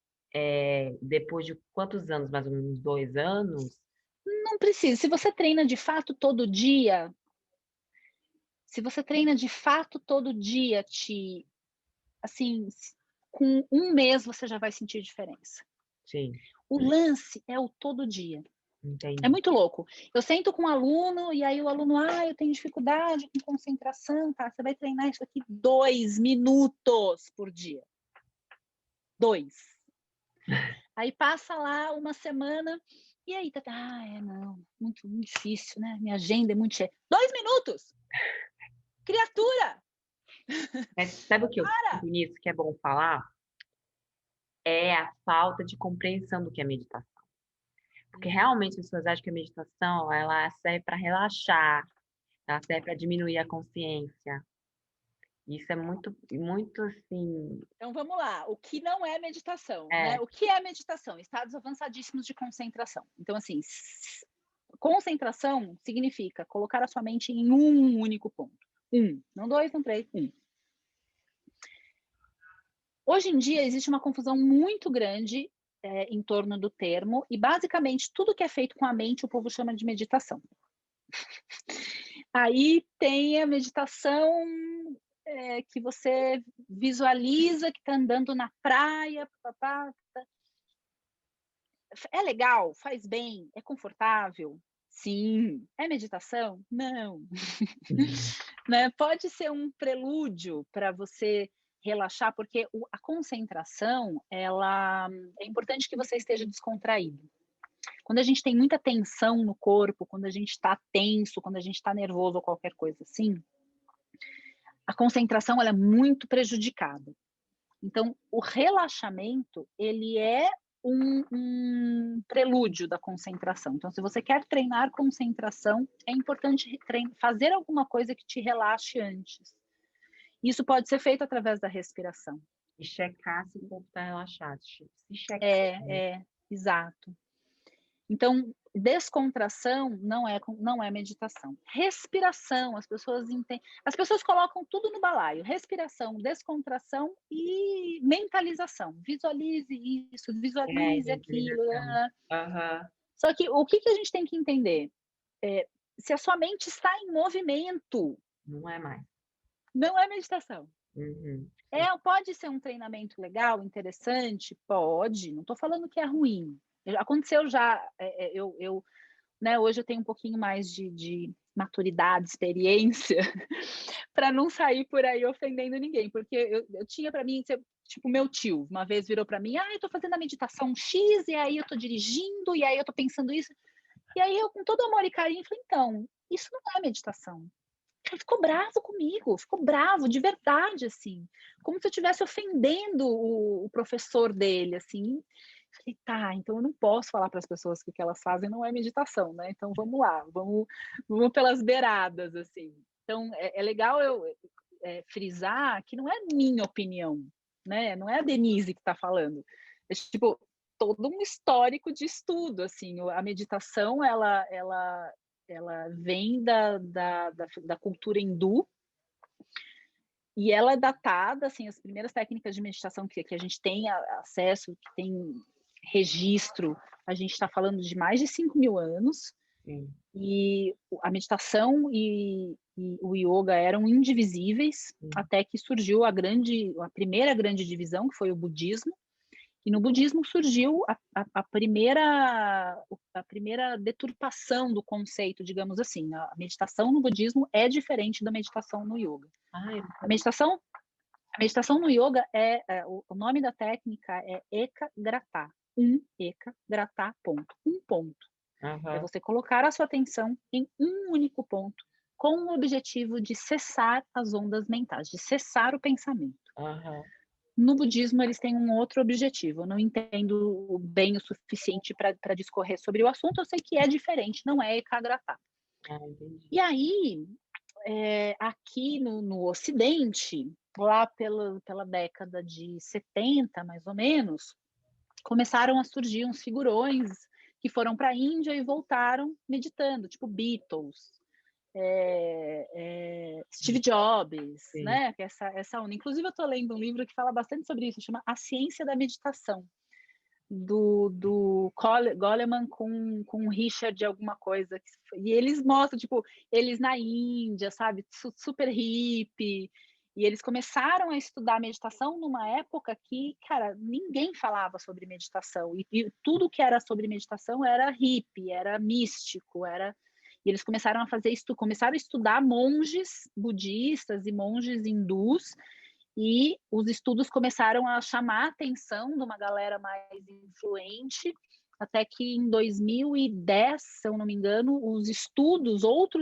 depois de quantos anos? Mais ou menos 2 anos? Não precisa. Se você treina de fato todo dia, assim, com um mês você já vai sentir diferença. Sim, O lance é o todo dia. É entendi. muito louco. Eu sento com um aluno e aí o aluno, eu tenho dificuldade com concentração, tá? Você vai treinar isso aqui 2 minutos por dia. 2. Aí passa lá uma semana e aí, tá, não, muito, muito difícil, né? Minha agenda é muito cheia. 2 minutos! Criatura! Mas sabe o que eu Para! sinto nisso que é bom falar? É a falta de compreensão do que é meditação. Porque realmente as pessoas acham que a meditação, ela serve para relaxar, ela serve para diminuir a consciência. Isso é muito, muito assim. Então vamos lá. O que não é meditação, né? É, O que é meditação? Estados avançadíssimos de concentração. Então, assim, concentração significa colocar a sua mente em um único ponto. Não 2, não 3, 1. Hoje em dia existe uma confusão muito grande em torno do termo, e basicamente tudo que é feito com a mente o povo chama de meditação. Aí tem a meditação que você visualiza que está andando na praia, papá. É legal, faz bem, é confortável? Sim. É meditação? Não. Né? Pode ser um prelúdio para você relaxar, porque a concentração, ela é importante que você esteja descontraído. Quando a gente tem muita tensão no corpo, quando a gente está tenso, quando a gente está nervoso ou qualquer coisa assim, a concentração ela é muito prejudicada. Então, o relaxamento, ele é um prelúdio da concentração. Então, se você quer treinar concentração, é importante fazer alguma coisa que te relaxe antes. Isso pode ser feito através da respiração. e checar se o corpo está relaxado. Se checar, né? Exato. Então, descontração não é meditação. Respiração, as pessoas colocam tudo no balaio: respiração, descontração e mentalização. Visualize isso, visualize aquilo. Visualização. Aham. Só que o que a gente tem que entender? Se a sua mente está em movimento, Não é mais. não é meditação. Uhum. Pode ser um treinamento legal, interessante? Pode, não estou falando que é ruim. Aconteceu já, né, hoje eu tenho um pouquinho mais de maturidade, experiência, para não sair por aí ofendendo ninguém, porque eu tinha para mim, tipo, meu tio, uma vez virou para mim, eu estou fazendo a meditação X, e aí eu estou dirigindo, e aí eu estou pensando isso, e aí eu, com todo amor e carinho, falei, então, isso não é meditação. Ele ficou bravo comigo, ficou bravo, de verdade, assim, como se eu estivesse ofendendo o professor dele, assim. Falei, tá, então eu não posso falar para as pessoas que o que elas fazem não é meditação, né? Então vamos lá, vamos pelas beiradas, assim. Então é legal eu frisar que não é minha opinião, né? Não é a Denise que está falando. É tipo todo um histórico de estudo, assim. A meditação ela vem da cultura hindu, e ela é datada, assim, as primeiras técnicas de meditação que a gente tem acesso, que tem registro, a gente está falando de mais de 5.000 anos, Sim. e a meditação e o yoga eram indivisíveis, Sim. até que surgiu a primeira grande divisão, que foi o budismo, E no budismo surgiu a primeira deturpação do conceito, digamos assim. A meditação no budismo é diferente da meditação no yoga. Ai, A meditação no yoga o nome da técnica é ekagrata. Ekagrata, ponto. Ponto. É aham, você colocar a sua atenção em um único ponto, com o objetivo de cessar as ondas mentais, de cessar o pensamento. aham. No budismo, eles têm um outro objetivo. Eu não entendo bem o suficiente para discorrer sobre o assunto, eu sei que é diferente, não é ekagrata. Ah, entendi. E aí, aqui no Ocidente, lá pela década de 70, mais ou menos, começaram a surgir uns figurões que foram para a Índia e voltaram meditando, tipo Beatles, Steve Jobs, Sim. né? Essa onda. Inclusive, eu estou lendo um livro que fala bastante sobre isso, chama A Ciência da Meditação, do Goleman com Richard alguma coisa. E eles mostram, tipo, eles na Índia, sabe? Super hippie. E eles começaram a estudar meditação numa época que, cara, ninguém falava sobre meditação. E tudo que era sobre meditação era hippie, era místico, E eles começaram a fazer isso, começaram a estudar monges budistas e monges hindus, e os estudos começaram a chamar a atenção de uma galera mais influente, até que em 2010, se eu não me engano, outros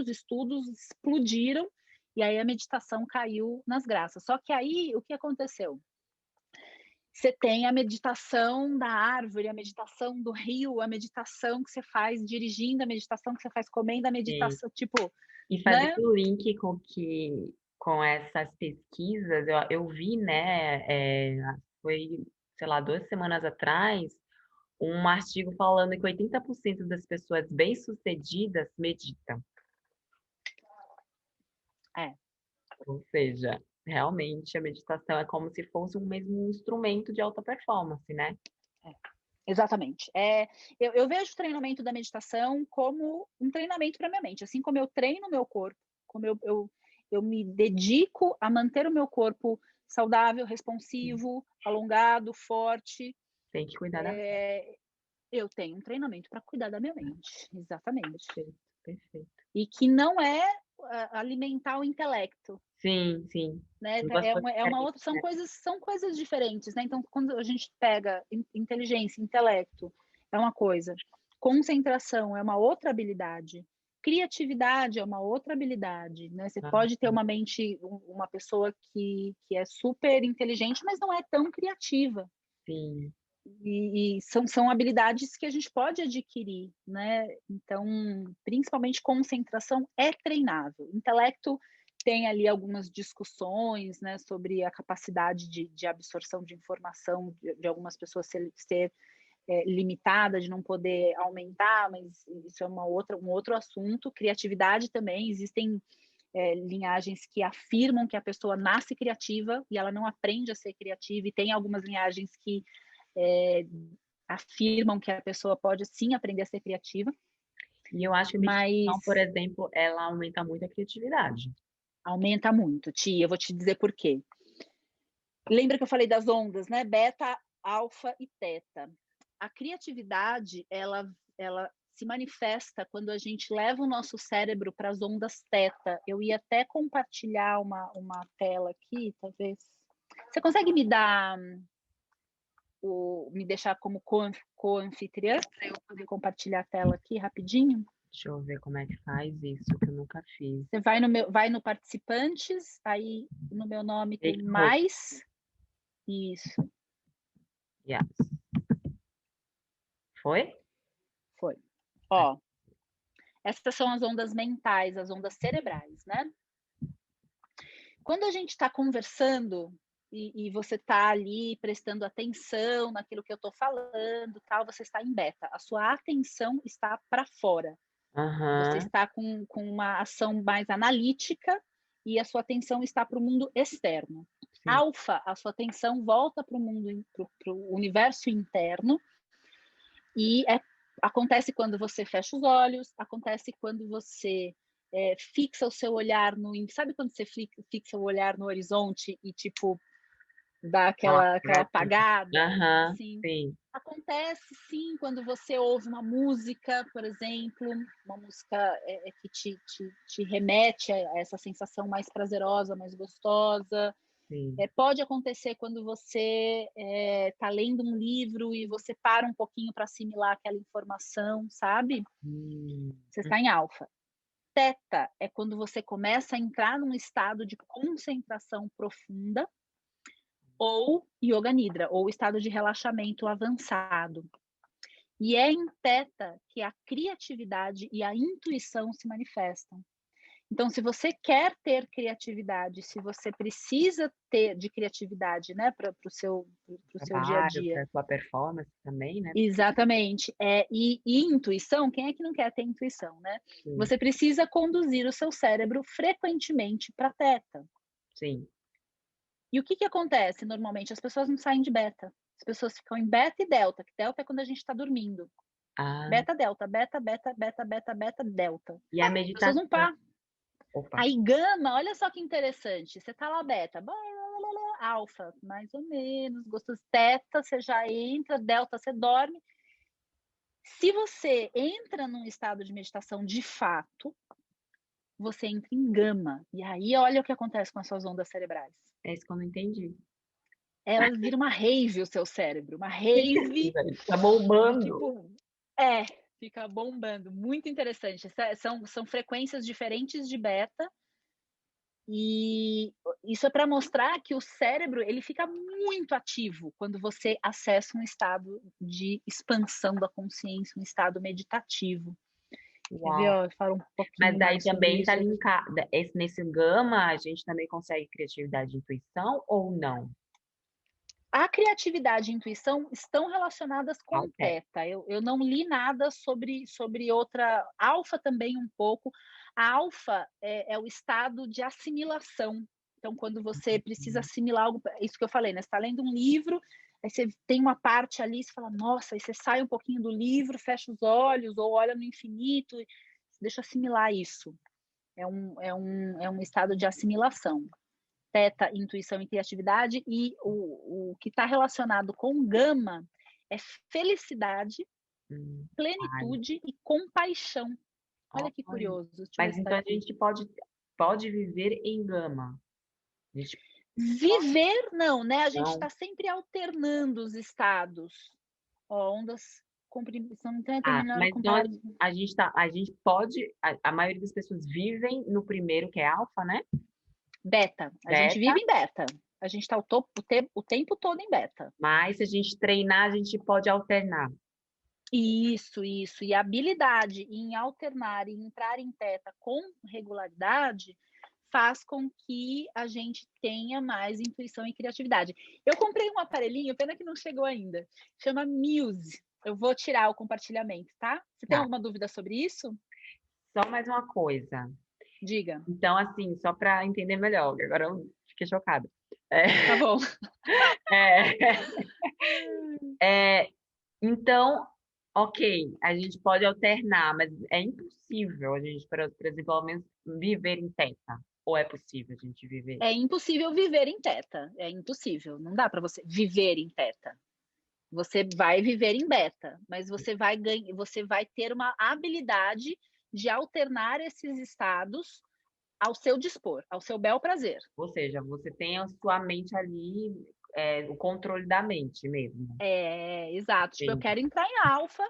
estudos explodiram, e aí a meditação caiu nas graças. Só que aí, o que aconteceu? Você tem a meditação da árvore, a meditação do rio, a meditação que você faz dirigindo, a meditação que você faz comendo, a Sim. meditação, tipo, E fazendo né? o link com essas pesquisas, eu vi, né, foi, sei lá, 2 semanas atrás, um artigo falando que 80% das pessoas bem-sucedidas meditam. É, Ou seja, realmente a meditação é como se fosse um mesmo instrumento de alta performance, né? é. Exatamente. Eu vejo o treinamento da meditação como um treinamento para minha mente. Assim como eu treino o meu corpo, como eu me dedico a manter o meu corpo saudável, responsivo, alongado, forte, Tem que cuidar da mente. eu tenho um treinamento para cuidar da minha mente. Exatamente. Perfeito, perfeito. E que não é alimentar o intelecto. Sim, sim. Né? São duas coisas É uma diferentes, outra, né? são coisas diferentes, né? Então, quando a gente pega inteligência, intelecto, é uma coisa, concentração é uma outra habilidade, criatividade é uma outra habilidade, né? Você Ah, pode ter uma mente, uma pessoa que é super inteligente, mas não é tão criativa. sim. E são habilidades que a gente pode adquirir, né? Então, principalmente concentração é treinável. Intelecto tem ali algumas discussões, né, sobre a capacidade de absorção de informação de algumas pessoas ser limitada, de não poder aumentar, mas isso é um outro assunto. Criatividade também, existem linhagens que afirmam que a pessoa nasce criativa e ela não aprende a ser criativa, e tem algumas linhagens que afirmam que a pessoa pode sim aprender a ser criativa, E eu acho que a mas meditação, por exemplo, ela aumenta muito a criatividade. aumenta muito. Tia, eu vou te dizer por quê. Lembra que eu falei das ondas, né? Beta, alfa e teta. A criatividade, ela se manifesta quando a gente leva o nosso cérebro para as ondas teta. Eu ia até compartilhar uma tela aqui, talvez. Você consegue me deixar como co-anfitriã para eu poder compartilhar a tela aqui rapidinho? Deixa eu ver como é que faz isso, que eu nunca fiz. Você vai no participantes, aí no meu nome tem Take hold. mais. Isso, Yes. Foi? foi. Ó, essas são as ondas mentais, as ondas cerebrais, né? Quando a gente está conversando e você está ali prestando atenção naquilo que eu estou falando, tal, você está em beta. A sua atenção está para fora. Você Aham. está com uma ação mais analítica e a sua atenção está para o mundo externo. Sim. Alfa, a sua atenção volta para o mundo, para o universo interno, e acontece quando você fecha os olhos, acontece quando você fixa o seu olhar no... Sabe quando você fixa o olhar no horizonte e, tipo, dá Uma aquela parte. apagada, Aham, sim. sim. Acontece sim quando você ouve uma música, por exemplo, uma música que te remete a essa sensação mais prazerosa, mais gostosa. Sim. Pode acontecer quando você está lendo um livro e você para um pouquinho para assimilar aquela informação, sabe? Hum, Você está em alfa. Teta é quando você começa a entrar num estado de concentração profunda, ou yoga nidra, ou estado de relaxamento avançado. E é em teta que a criatividade e a intuição se manifestam. Então, se você quer ter criatividade, se você precisa ter de criatividade, né, para o seu dia a trabalho, dia. para sua performance também, né? Exatamente. E intuição, quem é que não quer ter intuição, né? Sim, Você precisa conduzir o seu cérebro frequentemente para teta. sim. E o que que acontece normalmente? As pessoas não saem de beta. As pessoas ficam em beta e delta, que delta é quando a gente está dormindo. Ah, Beta, delta, beta, beta, beta, beta, beta, delta. e a As pessoas não meditação? param. Opa. Aí gama, olha só que interessante. Você tá lá beta, alfa, mais ou menos, gostoso. Teta, você já entra, delta, você dorme. Se você entra num estado de meditação de fato, você entra em gama. E aí olha o que acontece com as suas ondas cerebrais. É isso que eu não entendi. Elas viram uma rave o seu cérebro, uma rave Tá do bombando. tipo, fica bombando, muito interessante. São frequências diferentes de beta, e isso é para mostrar que o cérebro ele fica muito ativo quando você acessa um estado de expansão da consciência, um estado meditativo. Quer ver? Uau. Ó, eu falo um Mas pouquinho daí mais sobre também tá isso. linkado. Nesse gama, a gente também consegue criatividade e intuição ou não? A criatividade e a intuição estão relacionadas com Ok. teta. Eu não li nada sobre outra. Alfa também um pouco. A alfa é o estado de assimilação. Então, quando você precisa assimilar algo, isso que eu falei, né? Você está lendo um livro, aí você tem uma parte ali, você fala, nossa, aí você sai um pouquinho do livro, fecha os olhos, ou olha no infinito, e deixa eu assimilar isso. É um estado de assimilação. Teta, intuição e criatividade, e o que está relacionado com gama é felicidade, Ai, plenitude e compaixão. Olha que olha. curioso, deixa eu ver Mas se está então a aqui. gente pode viver em gama. A gente Viver, não, né? A gente não. está sempre alternando os estados. Ó, ondas comprimição Ah, determinada mas então comparado. a gente pode, a maioria das pessoas vivem no primeiro, que é alfa, né? Beta, a gente Beta, vive em beta. A gente está o tempo todo em beta. mas se a gente treinar, a gente pode alternar. Isso. E a habilidade em alternar e entrar em teta com regularidade faz com que a gente tenha mais intuição e criatividade. Eu comprei um aparelhinho, pena que não chegou ainda, chama Muse. Eu vou tirar o compartilhamento, tá? Você tem Tá. alguma dúvida sobre isso? Só mais uma coisa. Diga. Então, assim, só para entender melhor, que agora eu fiquei chocada. É, Tá bom. é, então, ok, a gente pode alternar, mas é impossível a gente, por exemplo, pelo menos viver em teta. Ou é possível a gente viver? É impossível viver em teta. É impossível. Não dá para você viver em teta. Você vai viver em beta, mas você vai ter uma habilidade de alternar esses estados ao seu dispor, ao seu bel prazer. Ou seja, você tem a sua mente ali, o controle da mente mesmo. Exato. Tipo, eu Entendi. quero entrar em alfa.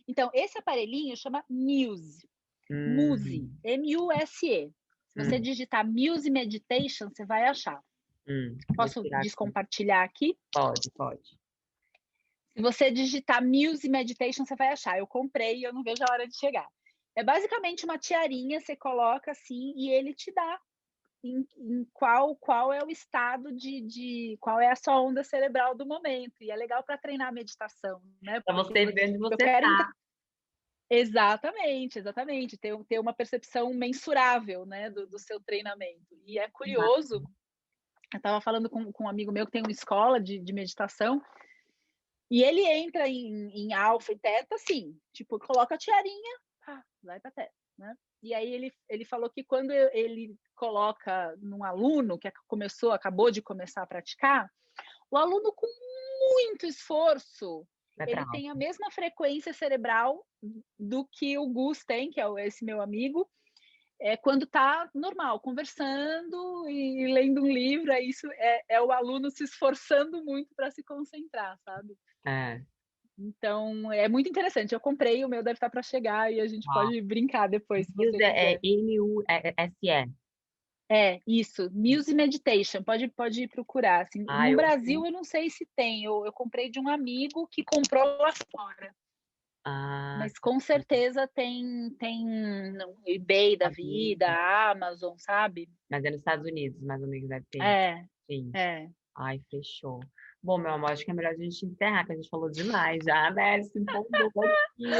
Então, esse aparelhinho chama Muse. Muse. Hum, Muse. Se você hum, digitar Muse Meditation, você vai achar. vou Posso tirar aqui. descompartilhar aqui? Pode. Se você digitar Muse Meditation, você vai achar. Eu comprei e eu não vejo a hora de chegar. É basicamente uma tiarinha, você coloca assim e ele te dá em qual é o estado qual é a sua onda cerebral do momento. E é legal para treinar a meditação, né? Para Porque você ver onde eu você quero entrar. está. Exatamente. Ter uma percepção mensurável, né, do seu treinamento. E é curioso, eu estava falando com um amigo meu que tem uma escola de meditação, e ele entra em alfa e teta, assim, tipo, coloca a tiarinha, vai para teta, né? E aí ele falou que quando ele coloca num aluno que acabou de começar a praticar, O aluno com muito esforço, Vai pra ele tem a alta. mesma frequência cerebral do que o Gus tem, que é esse meu amigo, quando está normal, conversando e lendo um livro, isso é o aluno se esforçando muito para se concentrar, sabe. É. Então, é muito interessante. Eu comprei, o meu deve estar para chegar e a gente Uau. pode brincar depois, se você Muse é quiser. MUSE. É, isso, Muse Meditation, pode procurar, assim. Ah, No eu Brasil vi. eu não sei se tem, eu comprei de um amigo que comprou lá fora, Ah, mas tá. com certeza tem no eBay da vida, Sabia. Amazon, sabe. Mas é nos Estados Unidos, mais ou menos, deve ter. É, Sim. é. Ai, fechou. Bom, meu amor, acho que é melhor a gente encerrar, que a gente falou demais já, né? Se empolgou aqui.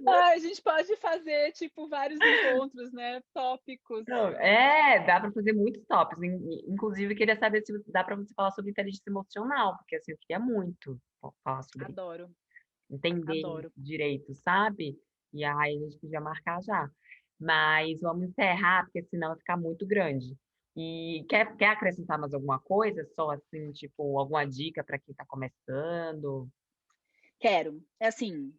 Ah, a gente pode fazer, tipo, vários encontros, né, tópicos. Não, dá para fazer muitos tópicos. Inclusive, queria saber se dá para você falar sobre inteligência emocional, porque assim, eu queria muito falar sobre Adoro, entender adoro. direito, sabe? E aí a gente podia marcar já. Mas vamos encerrar, porque senão vai ficar muito grande. E quer acrescentar mais alguma coisa? Só assim, tipo, alguma dica para quem está começando? Quero. É assim,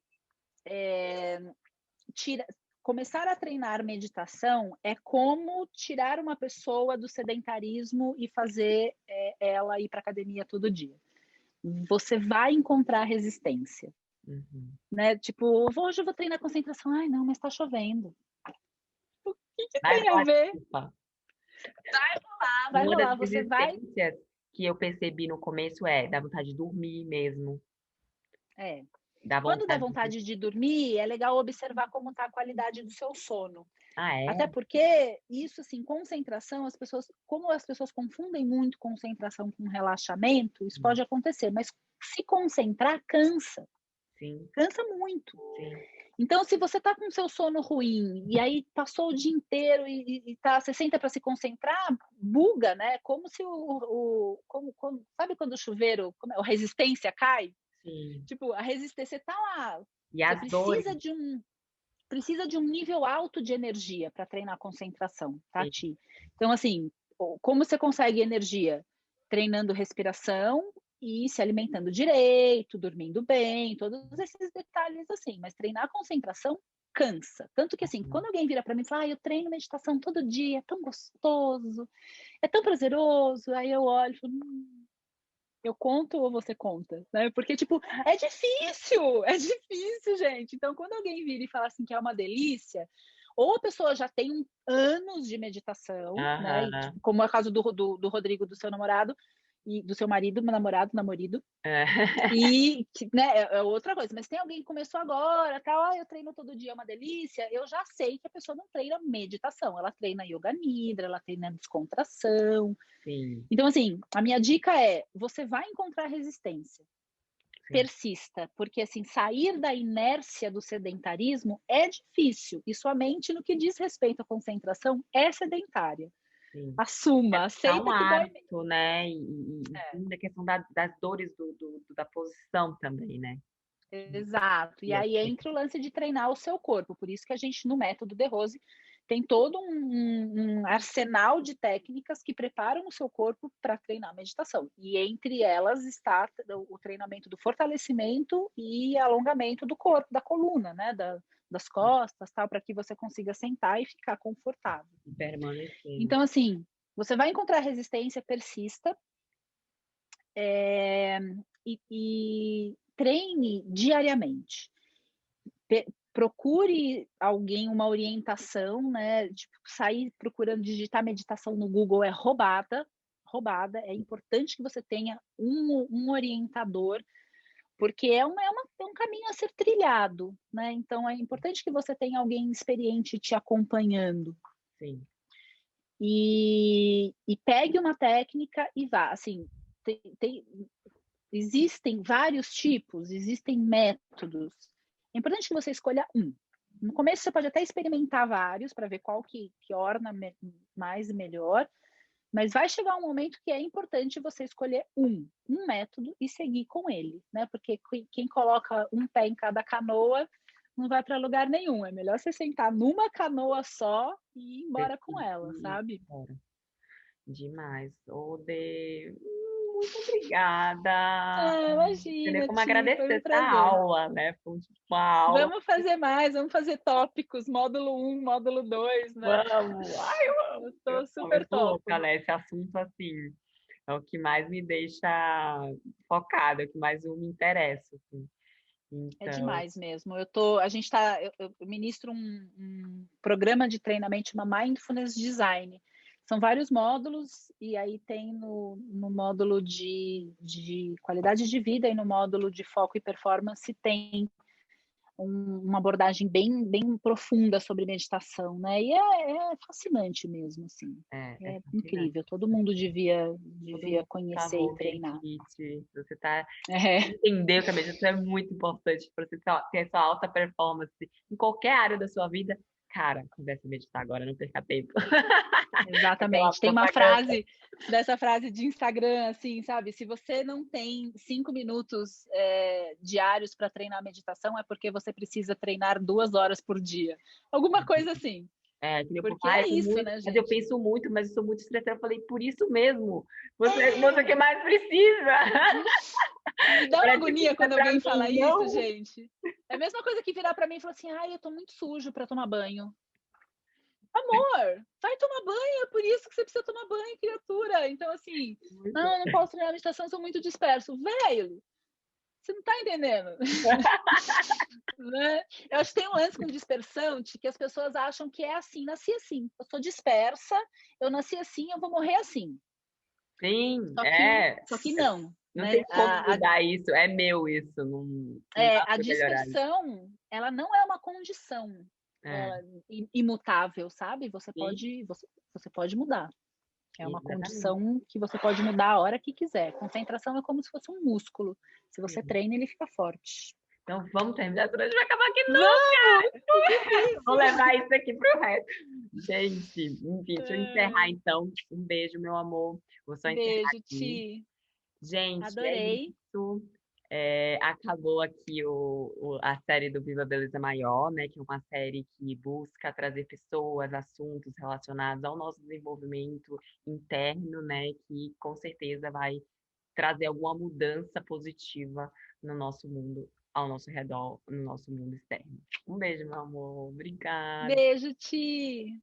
tira começar a treinar meditação é como tirar uma pessoa do sedentarismo e fazer, ela ir para academia todo dia. Você vai encontrar resistência, Uhum. né, tipo: Hoje eu vou treinar concentração". "Ai, não, mas está chovendo". O que que Vai tem a rolar ver? desculpa. Vai Uma das rolar, você vai resistências que eu percebi no começo dá vontade de dormir mesmo, é. dá Quando dá vontade de vontade de dormir, é legal observar como está a qualidade do seu sono. ah, Até é? porque isso, assim, concentração, como as pessoas confundem muito concentração com relaxamento, isso Hum, pode acontecer, mas se concentrar cansa, sim, cansa muito. sim. Então, se você está com seu sono ruim e aí passou o dia inteiro você senta para se concentrar, buga, né? Como se sabe quando o chuveiro, a resistência cai? Sim. Tipo, a resistência está lá. E Você as dores, precisa de um nível alto de energia para treinar concentração, tá, sim. Ti? Então, assim, como você consegue energia? Treinando respiração e se alimentando direito, dormindo bem, todos esses detalhes assim, mas treinar concentração cansa. Tanto que assim, Uhum. quando alguém vira para mim e fala: eu treino meditação todo dia, é tão gostoso, é tão prazeroso", aí eu olho e falo: eu conto ou você conta, né? Porque, tipo, é difícil, gente. Então, quando alguém vira e fala assim que é uma delícia, ou a pessoa já tem anos de meditação, né? E, Aham. tipo, como é o caso do Rodrigo, do seu namorado, e do seu marido, namorido, É. né, é outra coisa, mas tem alguém que começou agora, tal, eu treino todo dia, é uma delícia, eu já sei que a pessoa não treina meditação, ela treina yoga nidra, ela treina descontração. Sim, Então, assim, a minha dica é: você vai encontrar resistência, sim, persista, porque assim, sair da inércia do sedentarismo é difícil, e sua mente, no que diz respeito à concentração, é sedentária. sim. É Assuma, puxar um aceita que dói. hábito, né? E É, tem a questão das dores da posição também, né? exato. E E aí assim, entra o lance de treinar o seu corpo. Por isso que a gente, no método De Rose, tem todo um arsenal de técnicas que preparam o seu corpo para treinar a meditação. E entre elas está o treinamento do fortalecimento e alongamento do corpo, da coluna, né? Das costas, tal, para que você consiga sentar e ficar confortável. permanecer, né? Então, assim, você vai encontrar resistência, persista, e treine diariamente. Procure alguém, uma orientação, né? Tipo, sair procurando digitar meditação no Google é roubada, roubada. É importante que você tenha um orientador, porque é um caminho a ser trilhado, né? Então é importante que você tenha alguém experiente te acompanhando. Sim, E pegue uma técnica e vá. Assim, existem vários tipos, existem métodos. É importante que você escolha um. No começo você pode até experimentar vários para ver qual que orna mais e melhor, mas vai chegar um momento que é importante você escolher um método e seguir com ele, né? Porque quem coloca um pé em cada canoa não vai para lugar nenhum. É melhor você sentar numa canoa só e ir embora com ela, sabe? fora. Demais. Ou muito obrigada. Não sei Imagina, como Ti, foi agradecer um essa prazer. aula, né? Foi tipo uma aula. Vamos fazer mais, vamos fazer tópicos, módulo um, módulo 2, né? Vamos! Ai, eu amo! Eu Eu tô sou super muito louca, topo. né? Esse assunto, assim, é o que mais me deixa focada, é o que mais eu me interessa, assim. É Então, demais mesmo. A gente tá, eu ministro um programa de treinamento, uma Mindfulness Design. São vários módulos, e aí tem no módulo de qualidade de vida e no módulo de foco e performance tem uma abordagem bem profunda sobre meditação, né? E é fascinante mesmo, assim. é É fascinante. incrível. Todo mundo Todo devia mundo, por conhecer e favor, treinar. medite. Você tá É, entender que a meditação é muito importante para você ter sua alta performance em qualquer área da sua vida. Cara, comece a meditar agora, não perca tempo. Aquela exatamente. Tem uma propaganda. frase dessa frase de Instagram, assim, sabe? Se você não tem 5 minutos diários para treinar meditação, é porque você precisa treinar 2 horas por dia. Alguma coisa assim. É, que nem o povo, Porque ah, é isso, né, mas eu gente? penso muito, mas eu sou muito estressada. Eu falei, por isso mesmo, você que mais precisa. Me dá uma Para tipo, agonia dizer quando para alguém mim, fala isso, não. gente. É a mesma coisa que virar para mim e falar assim: ai, eu tô muito sujo para tomar banho. Amor, vai tomar banho, é por isso que você precisa tomar banho, criatura. Então, assim, não, eu não posso treinar meditação, sou muito disperso. Velho, você não tá entendendo. Né? Eu acho que tem um lance com dispersão que as pessoas acham que é assim, nasci assim, eu sou dispersa, eu nasci assim, eu vou morrer assim. Sim, Só que, é. só que não, Não tem né? como mudar isso, é meu isso, não, não dá A para melhorar isso. dispersão, ela não é uma condição É, imutável, sabe? sim, Você pode mudar. É uma exatamente. condição que você pode mudar a hora que quiser. Concentração é como se fosse um músculo. Se você Sim. treina, ele fica forte. Então vamos terminar, senão a gente vai acabar aqui Vamos! Que Vou difícil! levar isso aqui pro resto. Gente, enfim, deixa eu encerrar Ai, então. Um beijo, meu amor. Vou só encerrar beijo, aqui. Ti. Gente, é Adorei. isso. É, acabou aqui a série do Viva Beleza Maior, né? Que é uma série que busca trazer pessoas, assuntos relacionados ao nosso desenvolvimento interno, né? Que com certeza vai trazer alguma mudança positiva no nosso mundo, ao nosso redor, no nosso mundo externo. Um beijo, meu amor. Obrigada. Beijo, Ti.